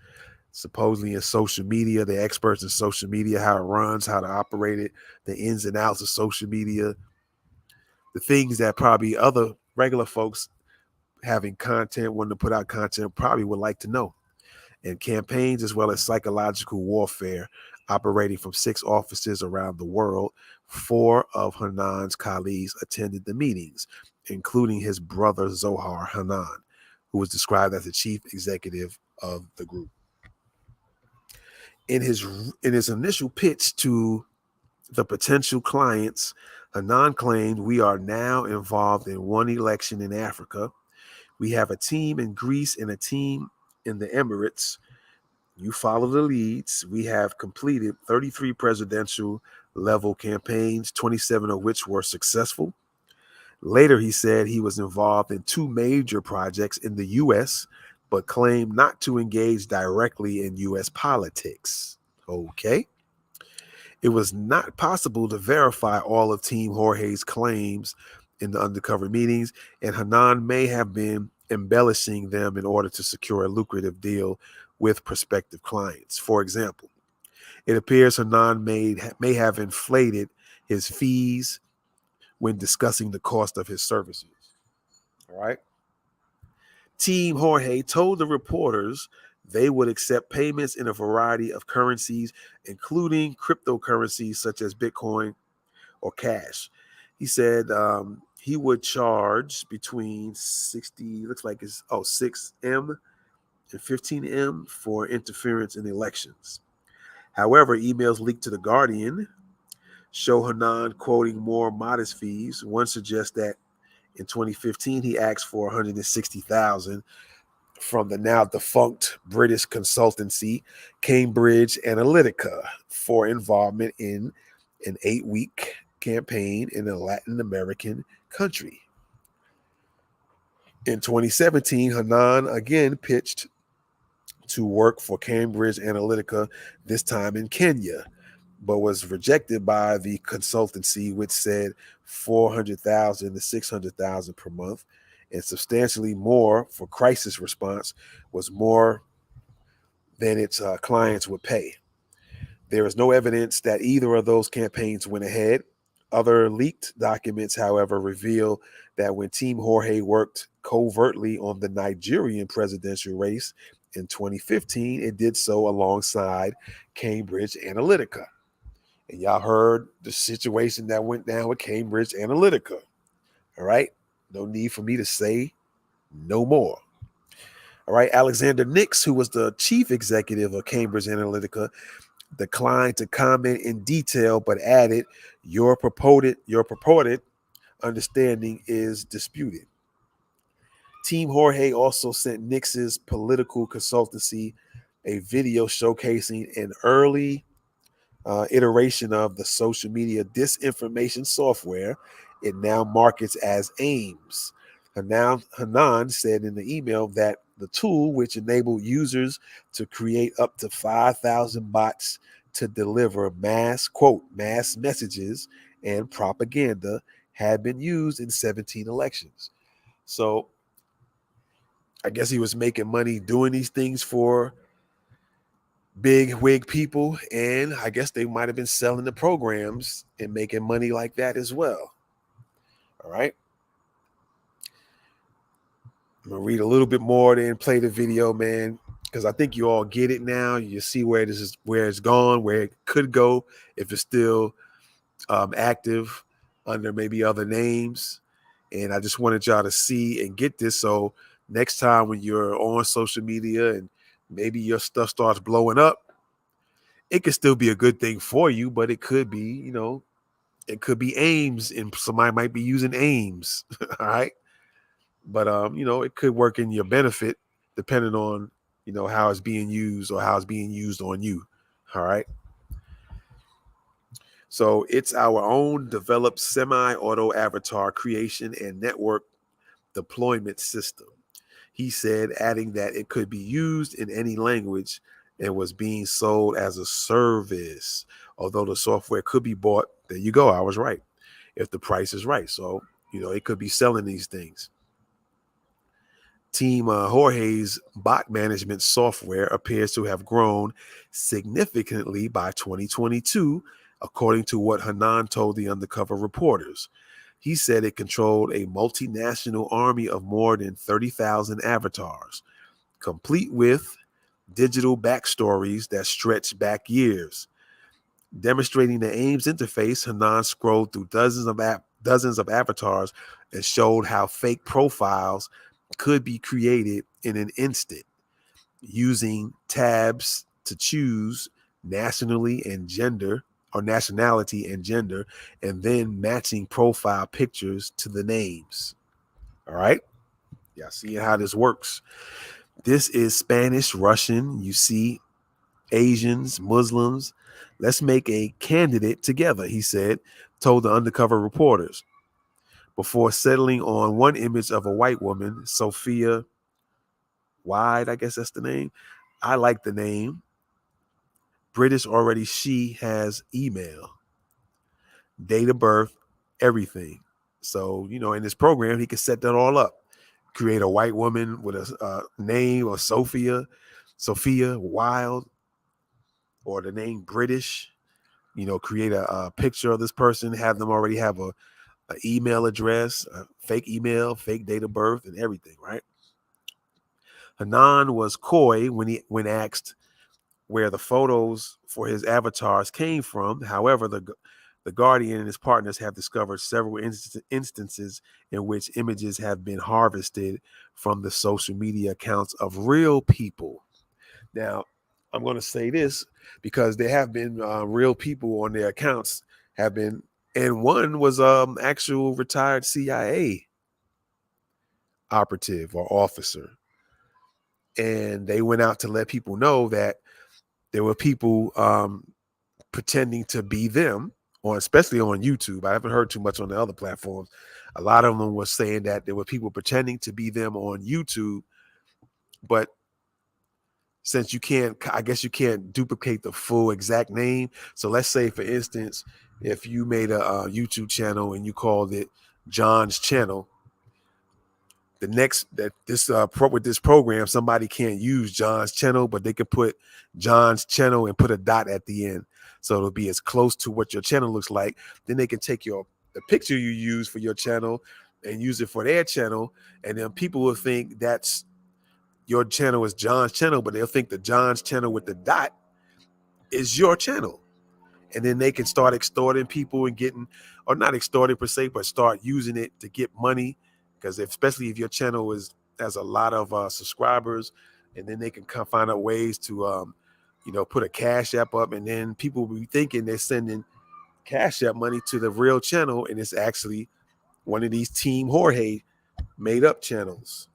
supposedly in social media. They're experts in social media, how it runs, how to operate it, the ins and outs of social media, the things that probably other regular folks having content, wanting to put out content, probably would like to know. And campaigns, as well as psychological warfare, operating from 6 offices around the world. 4 of Hanan's colleagues attended the meetings, including his brother Zohar Hanan, who was described as the chief executive of the group. In his initial pitch to the potential clients, Hanan claimed, "We are now involved in one election in Africa. We have a team in Greece and a team in the Emirates. You follow the leads. We have completed 33 presidential level campaigns, 27 of which were successful." Later, he said he was involved in 2 major projects in the U.S., but claimed not to engage directly in U.S. politics. Okay. It was not possible to verify all of Team Jorge's claims in the undercover meetings, and Hanan may have been embellishing them in order to secure a lucrative deal with prospective clients. For example, it appears Hanan may have inflated his fees when discussing the cost of his services. All right. Team Jorge told the reporters they would accept payments in a variety of currencies, including cryptocurrencies such as Bitcoin or cash. He said he would charge between 60, looks like it's 6M and 15M for interference in elections. However, emails leaked to The Guardian show Hanan quoting more modest fees. One suggests that in 2015 he asked for 160,000 from the now defunct British consultancy Cambridge Analytica for involvement in an 8-week campaign in a Latin American country. In 2017, Hanan again pitched to work for Cambridge Analytica, this time in Kenya, but was rejected by the consultancy, which said 400,000 to 600,000 per month, and substantially more for crisis response was more than its clients would pay. There is no evidence that either of those campaigns went ahead. Other leaked documents, however, reveal that when Team Jorge worked covertly on the Nigerian presidential race in 2015, it did so alongside Cambridge Analytica. And y'all heard the situation that went down with Cambridge Analytica. All right. No need for me to say no more. All right. Alexander Nix, who was the chief executive of Cambridge Analytica, declined to comment in detail, but added, your purported understanding is disputed. Team Jorge also sent Nix's political consultancy a video showcasing an early iteration of the social media disinformation software it now markets as AIMS. Hanan said in the email that the tool, which enabled users to create up to 5,000 bots to deliver mass messages and propaganda, had been used in 17 elections. So I guess he was making money doing these things for big wig people, and I guess they might have been selling the programs and making money like that as well. All right. I'm gonna read a little bit more, then play the video, man, because I think you all get it now. You see where this is, where it's gone, where it could go if it's still active under maybe other names. And I just wanted y'all to see and get this, so next time when you're on social media and maybe your stuff starts blowing up, it could still be a good thing for you, but it could be, it could be AIMS, and somebody might be using AIMS. All right. But it could work in your benefit depending on, how it's being used or how it's being used on you. All right. So it's our own developed semi-auto avatar creation and network deployment system, he said, adding that it could be used in any language and was being sold as a service. Although the software could be bought, there you go, I was right, if the price is right. So, it could be selling these things. Team Jorge's bot management software appears to have grown significantly by 2022, according to what Hanan told the undercover reporters. He said it controlled a multinational army of more than 30,000 avatars, complete with digital backstories that stretch back years. Demonstrating the AIMS interface, Hanan scrolled through dozens of avatars and showed how fake profiles could be created in an instant, using tabs to choose nationality and gender, and then matching profile pictures to the names. All right. Y'all see how this works. This is Spanish, Russian. You see Asians, Muslims. Let's make a candidate together, he said, told the undercover reporters, before settling on one image of a white woman, Sophia Wide, I guess that's the name. I like the name. British already, she has email, date of birth, everything. So, in this program, he could set that all up. Create a white woman with a name or Sophia Wild, or the name British, create a picture of this person, have them already have a email address, a fake email, fake date of birth, and everything, right? Hanan was coy when asked where the photos for his avatars came from. However, the Guardian and his partners have discovered several instances in which images have been harvested from the social media accounts of real people. Now, I'm going to say this because there have been real people on their accounts have been, and one was actual retired CIA operative or officer. And they went out to let people know that there were people pretending to be them, on especially on YouTube. I haven't heard too much on the other platforms. A lot of them were saying that there were people pretending to be them on YouTube, but since you can't, I guess you can't duplicate the full exact name. So let's say, for instance, if you made a YouTube channel and you called it John's Channel, the next that this with this program, somebody can't use John's Channel, but they could put John's Channel and put a dot at the end, so it'll be as close to what your channel looks like. Then they can take the picture you use for your channel and use it for their channel, and then people will think that's your channel is John's Channel, but they'll think the John's Channel with the dot is your channel. And then they can start extorting people and getting, or not extorting per se, but start using it to get money. Because especially if your channel has a lot of subscribers, and then they can find out ways to, put a Cash App up, and then people will be thinking they're sending Cash App money to the real channel, and it's actually one of these Team Jorge made up channels,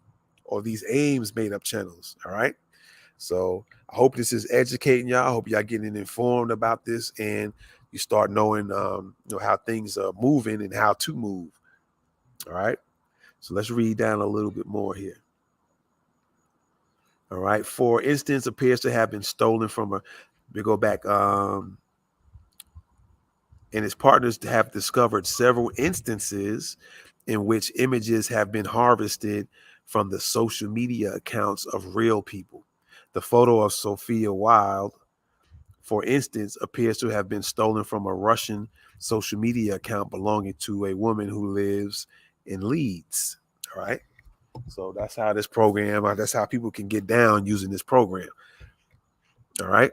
or these Ames made up channels. All right. So I hope this is educating y'all. I hope y'all getting informed about this, and you start knowing how things are moving and how to move. All right. So let's read down a little bit more here. All right. For instance, appears to have been stolen from we go back, and his partners have discovered several instances in which images have been harvested from the social media accounts of real people. The photo of Sophia Wilde, for instance, appears to have been stolen from a Russian social media account belonging to a woman who lives in Leeds. All right. So that's how that's how people can get down using this program. All right.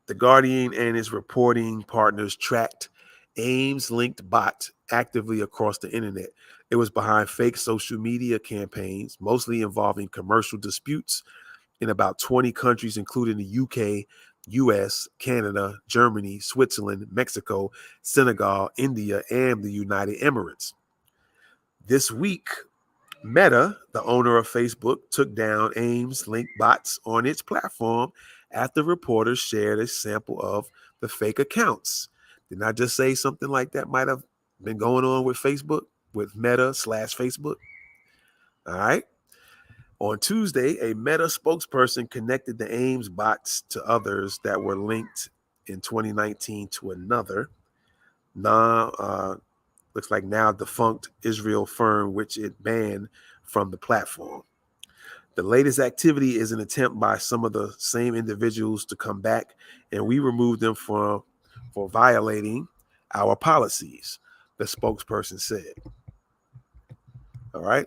The Guardian and its reporting partners tracked Ames linked bot actively across the internet. It was behind fake social media campaigns, mostly involving commercial disputes in about 20 countries, including the UK, US, Canada, Germany, Switzerland, Mexico, Senegal, India, and the United Emirates. This week, Meta, the owner of Facebook, took down Ames linked bots on its platform after reporters shared a sample of the fake accounts. Didn't I just say something like that might have been going on with Facebook, with Meta/Facebook? All right. On Tuesday, a Meta spokesperson connected the Ames bots to others that were linked in 2019 to another looks like now defunct Israel firm, which it banned from the platform. The latest activity is an attempt by some of the same individuals to come back, and we removed them for violating our policies, the spokesperson said. All right.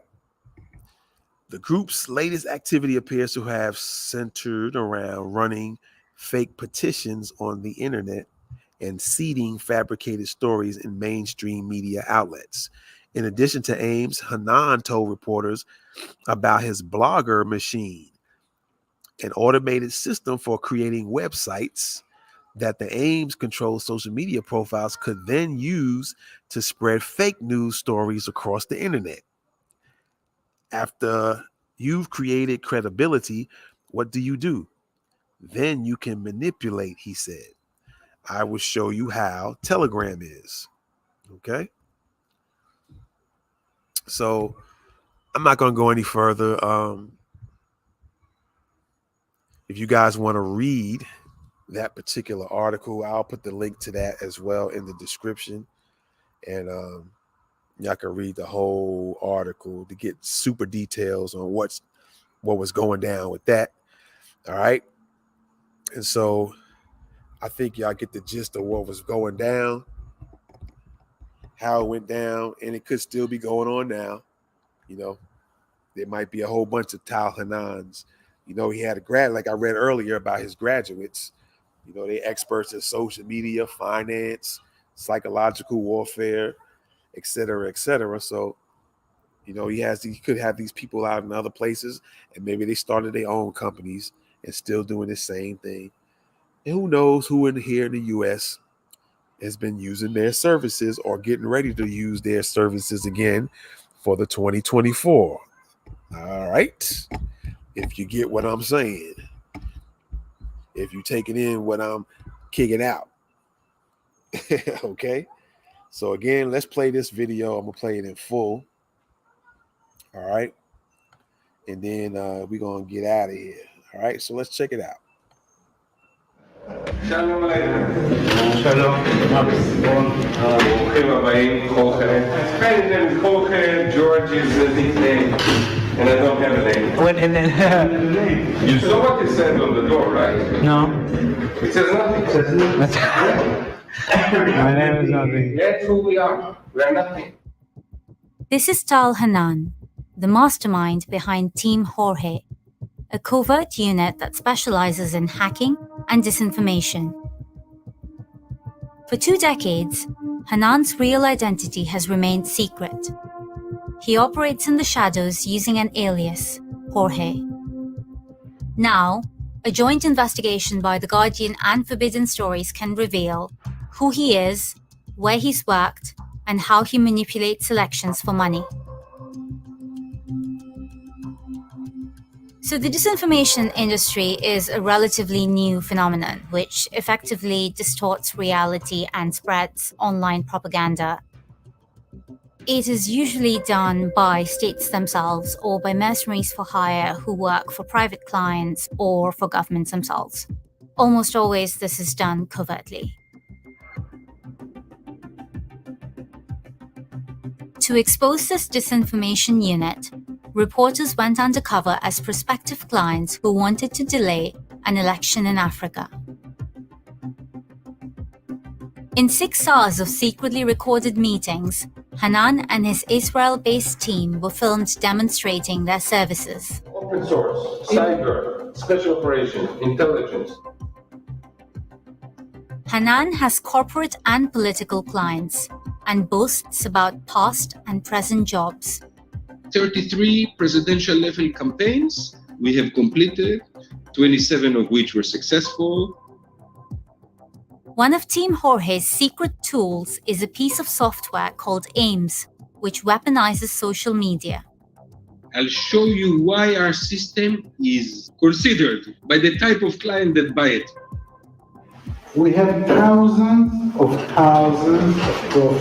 The group's latest activity appears to have centered around running fake petitions on the internet and seeding fabricated stories in mainstream media outlets. In addition to Ames, Hanan told reporters about his blogger machine, an automated system for creating websites that the Ames controlled social media profiles could then use to spread fake news stories across the internet. After you've created credibility, what do? Then you can manipulate, he said. I will show you how Telegram is. Okay. So I'm not going to go any further. If you guys want to read that particular article, I'll put the link to that as well in the description. And y'all can read the whole article to get super details on what was going down with that. All right. And so I think y'all get the gist of what was going down, how it went down, and it could still be going on now. There might be a whole bunch of Tal Hanans. He had like I read earlier about his graduates. They experts in social media, finance, psychological warfare, et cetera, et cetera. So, he could have these people out in other places, and maybe they started their own companies and still doing the same thing. And who knows who here in the U.S. has been using their services or getting ready to use their services again for the 2024. All right. If you get what I'm saying, if you take it in what I'm kicking out. Okay. So again, let's play this video. I'm gonna play it in full. All right. And then we're gonna get out of here. All right. So let's check it out.
Shalom Aleichem. Shalom. Bרוכים הבאים, Jorge. Spanish name is Jorge. George is the nickname, and I don't have a name.
What and then
You saw what it said on the door, right?
no.
It says nothing. It says nothing.
My name is nothing.
That's who we are. We are nothing.
This is Tal Hanan, the mastermind behind Team Jorge, a covert unit that specializes in hacking and disinformation. For 2 decades, Hanan's real identity has remained secret. He operates in the shadows using an alias, Jorge. Now, a joint investigation by The Guardian and Forbidden Stories can reveal who he is, where he's worked, and how he manipulates elections for money. So the disinformation industry is a relatively new phenomenon which effectively distorts reality and spreads online propaganda. It is usually done by states themselves or by mercenaries for hire who work for private clients or for governments themselves. Almost always this is done covertly. To expose this disinformation unit, reporters went undercover as prospective clients who wanted to delay an election in Africa. In 6 hours of secretly recorded meetings, Hanan and his Israel-based team were filmed demonstrating their services.
Open source, cyber, special operations, intelligence.
Hanan has corporate and political clients and boasts about past and present jobs.
33 presidential level campaigns we have completed, 27 of which were successful.
One of Team Jorge's secret tools is a piece of software called AIMS, which weaponizes social media.
I'll show you why our system is considered by the type of client that buy it.
We have thousands of profiles.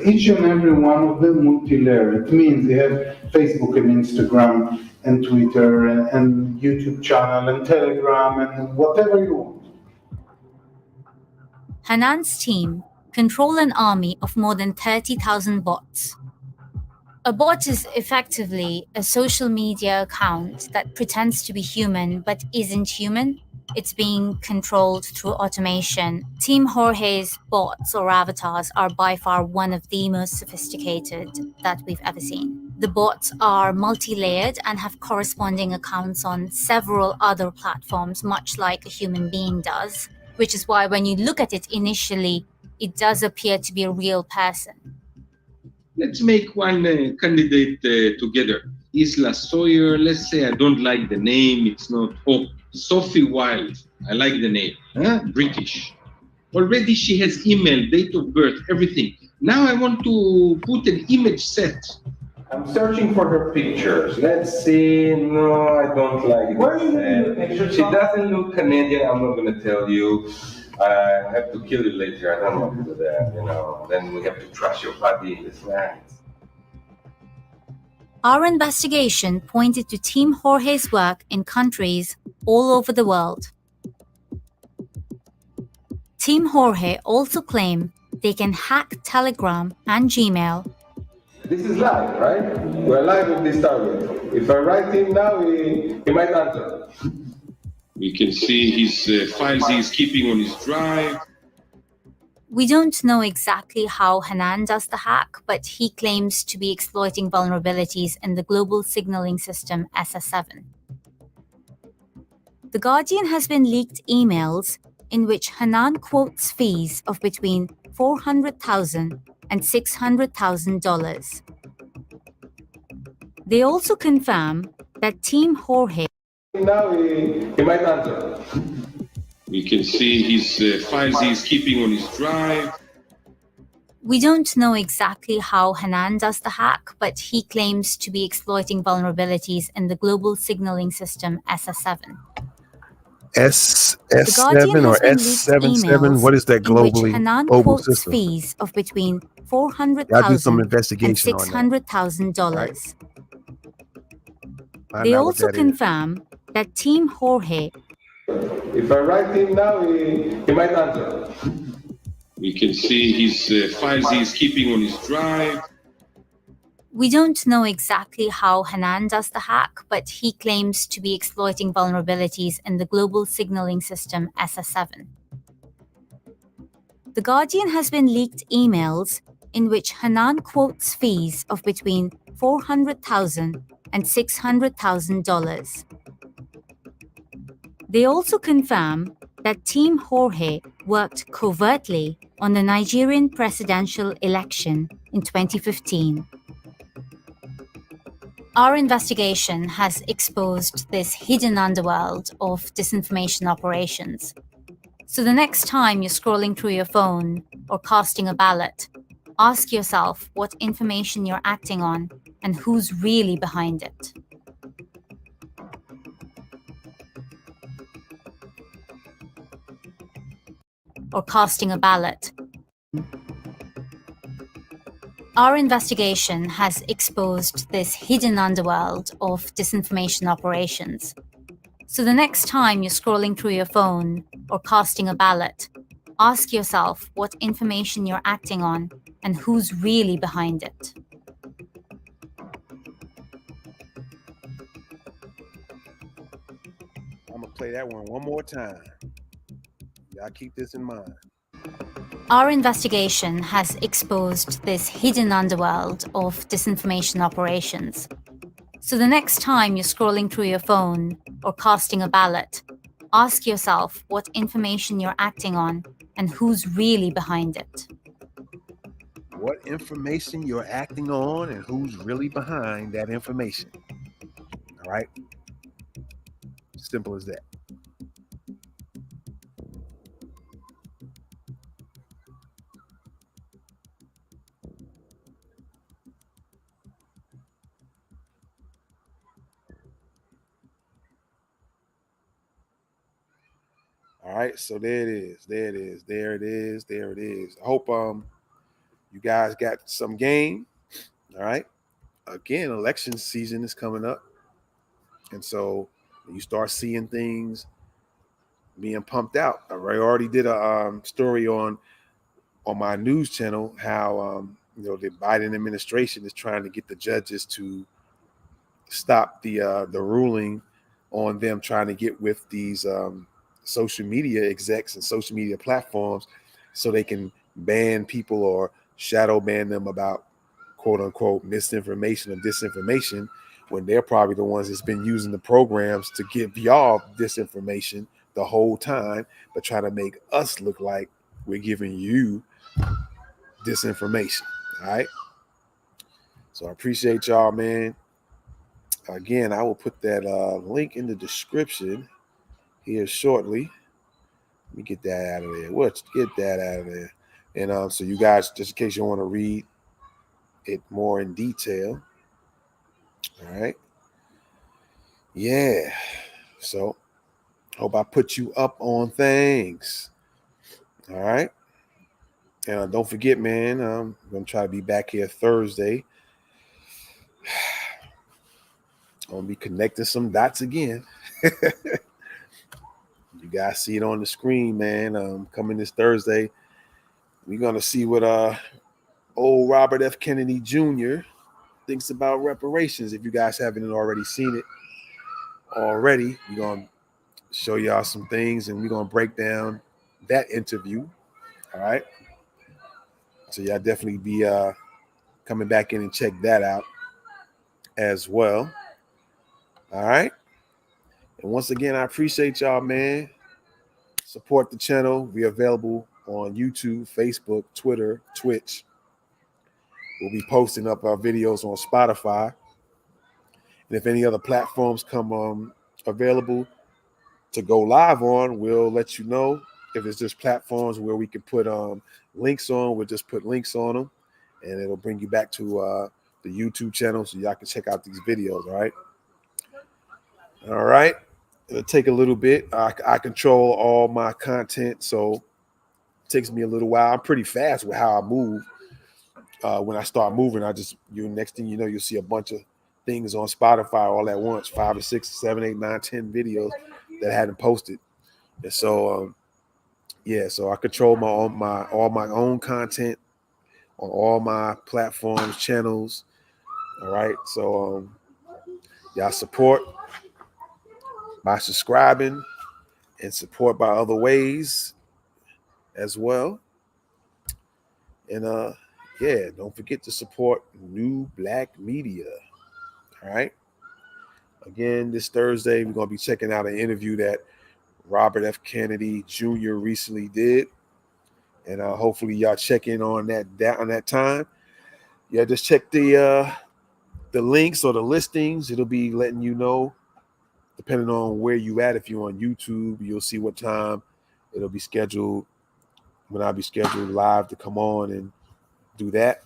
Each and every one of them multi-layered. It means they have Facebook and Instagram and Twitter and YouTube channel and Telegram and whatever you want.
Hanan's team control an army of more than 30,000 bots. A bot is effectively a social media account that pretends to be human but isn't human. It's being controlled through automation. Team Jorge's bots or avatars are by far one of the most sophisticated that we've ever seen. The bots are multi-layered and have corresponding accounts on several other platforms, much like a human being does, which is why when you look at it initially, it does appear to be a real person.
Let's make one candidate together. Isla Sawyer, let's say I don't like the name, it's not Hope. Sophie Wilde, I like the name, British. Already she has email, date of birth, everything. Now I want to put an image set.
I'm searching for her pictures. Let's see. No, I don't like it. Where are you getting the pictures? She doesn't look Canadian. I'm not going to tell you. I have to kill you later. I don't want to do that. Then we have to trash your body in the snacks.
Our investigation pointed to Team Jorge's work in countries all over the world. Team Jorge also claim they can hack Telegram and Gmail.
This is live, right? We're live with this target. If I write him now, he might answer.
We can see his files he's keeping on his drive.
We don't know exactly how Hanan does the hack, but he claims to be exploiting vulnerabilities in the global signaling system SS7. The Guardian has been leaked emails in which Hanan quotes fees of between $400,000 and $600,000. They also confirm that Team Jorge
Now he might answer.
We can see his files he's keeping on his drive.
We don't know exactly how Hanan does the hack, but he claims to be exploiting vulnerabilities in the global signaling system SS7. The Guardian
S7 or
has been leaked
S77?
emails
What is that
in which
globally
Hanan
global
quotes
system?
fees of between
Y'all do some
$400,000 and
investigation on that.
$600,000.
Find
They
out what
also
that is.
confirm that Team Jorge
If I write him now, he might answer.
We can see his files he's keeping on his drive.
We don't know exactly how Hanan does the hack, but he claims to be exploiting vulnerabilities in the global signaling system SS7. The Guardian has been leaked emails in which Hanan quotes fees of between $400,000 and $600,000. They also confirm that Team Jorge worked covertly on the Nigerian presidential election in 2015. Our investigation has exposed this hidden underworld of disinformation operations. So the next time you're scrolling through your phone or casting a ballot, ask yourself what information you're acting on and who's really behind it. Or casting a ballot. Our investigation has exposed this hidden underworld of disinformation operations. So the next time you're scrolling through your phone or casting a ballot, ask yourself what information you're acting on and who's really behind it.
I'm gonna play that one more time. Y'all keep this in mind.
Our investigation has exposed this hidden underworld of disinformation operations. So the next time you're scrolling through your phone or casting a ballot, ask yourself what information you're acting on and who's really behind it.
What information you're acting on and who's really behind that information. All right? Simple as that. All right, so there it is. There it is. There it is. There it is. I hope you guys got some game. All right. Again, election season is coming up. And so you start seeing things being pumped out. I already did a story on my news channel how the Biden administration is trying to get the judges to stop the ruling on them trying to get with these social media execs and social media platforms so they can ban people or shadow ban them about quote unquote misinformation or disinformation when they're probably the ones that's been using the programs to give y'all disinformation the whole time, but trying to make us look like we're giving you disinformation. All right. So I appreciate y'all, man. Again, I will put that link in the description here shortly. Let me get that out of there. Let's get that out of there. And so you guys, just in case you want to read it more in detail. All right. Yeah. So hope I put you up on things. All right. And don't forget, man, I'm going to try to be back here Thursday. I'm going to be connecting some dots again. You guys see it on the screen, man. Coming this Thursday, we're going to see what old Robert F. Kennedy Jr. thinks about reparations. If you guys haven't already seen it already, we're going to show y'all some things and we're going to break down that interview. All right. So y'all definitely be coming back in and check that out as well. All right. And once again, I appreciate y'all, man. Support the channel. We're available on YouTube, Facebook, Twitter, Twitch. We'll be posting up our videos on Spotify. And if any other platforms come available, to go live on, we'll let you know. If it's just platforms where we can put links on, we'll just put links on them, and it'll bring you back to the YouTube channel so y'all can check out these videos. All right. It'll take a little bit. I control all my content, so it takes me a little while. I'm pretty fast with how I move. When I start moving, next thing you know, you'll see a bunch of things on Spotify all at once, 5 or 6, 7, 8, 9, 10 videos that I hadn't posted. And so, so I control all my own content on all my platforms, channels. All right. So y'all support by subscribing and support by other ways as well. And don't forget to support New Black Media. All right. Again, this Thursday, we're going to be checking out an interview that Robert F. Kennedy Jr. recently did. And hopefully y'all check in on that time. Yeah, just check the links or the listings. It'll be letting you know, depending on where you at. If you're on YouTube, you'll see what time it'll be scheduled, when I'll be scheduled live to come on and do that.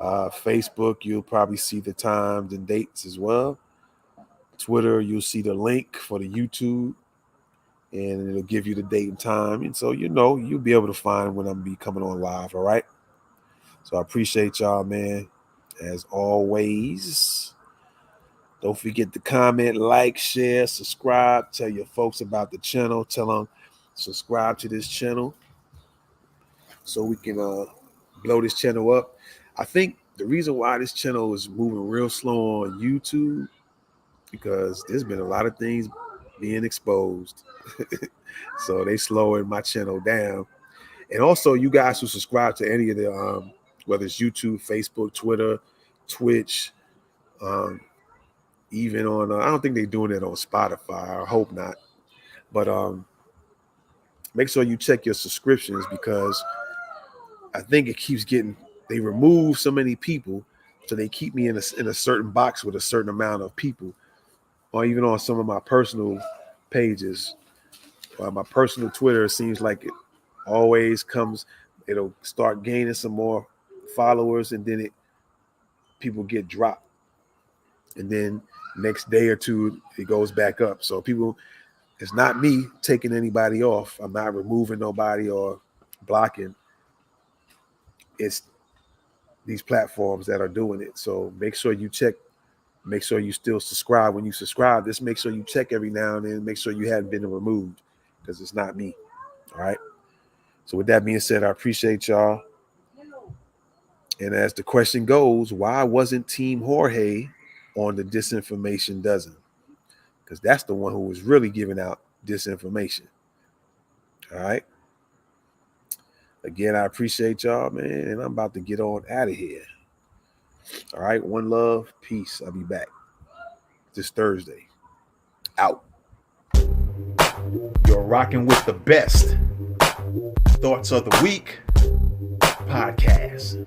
Facebook, you'll probably see the times and dates as well. Twitter, you'll see the link for the YouTube, and it'll give you the date and time. And so, you'll be able to find when I'm be coming on live. All right. So I appreciate y'all, man. As always, don't forget to comment, like, share, subscribe, tell your folks about the channel, tell them subscribe to this channel so we can blow this channel up. I think the reason why this channel is moving real slow on YouTube, because there's been a lot of things being exposed. So they slowing my channel down. And also, you guys who subscribe to any of the whether it's YouTube, Facebook, Twitter, Twitch, even on I don't think they're doing it on Spotify. I hope not. But make sure you check your subscriptions, because I think it keeps they remove so many people, so they keep me in a certain box with a certain amount of people. Or even on some of my personal pages, my personal Twitter, it seems like it always it'll start gaining some more followers, and then people get dropped, and then next day or two it goes back up. So it's not me taking anybody off. I'm not removing nobody or blocking. It's these platforms that are doing it. So make sure you check. Make sure you still subscribe. When you subscribe, just make sure you check every now and then. Make sure you haven't been removed, because it's not me. All right. So with that being said, I appreciate y'all. And as the question goes, why wasn't Team Jorge on the Disinformation Dozen? Because that's the one who was really giving out disinformation. All right. Again, I appreciate y'all, man. And I'm about to get on out of here. All right. One love. Peace. I'll be back this Thursday. Out. You're rocking with the best Thoughts of the Week podcast.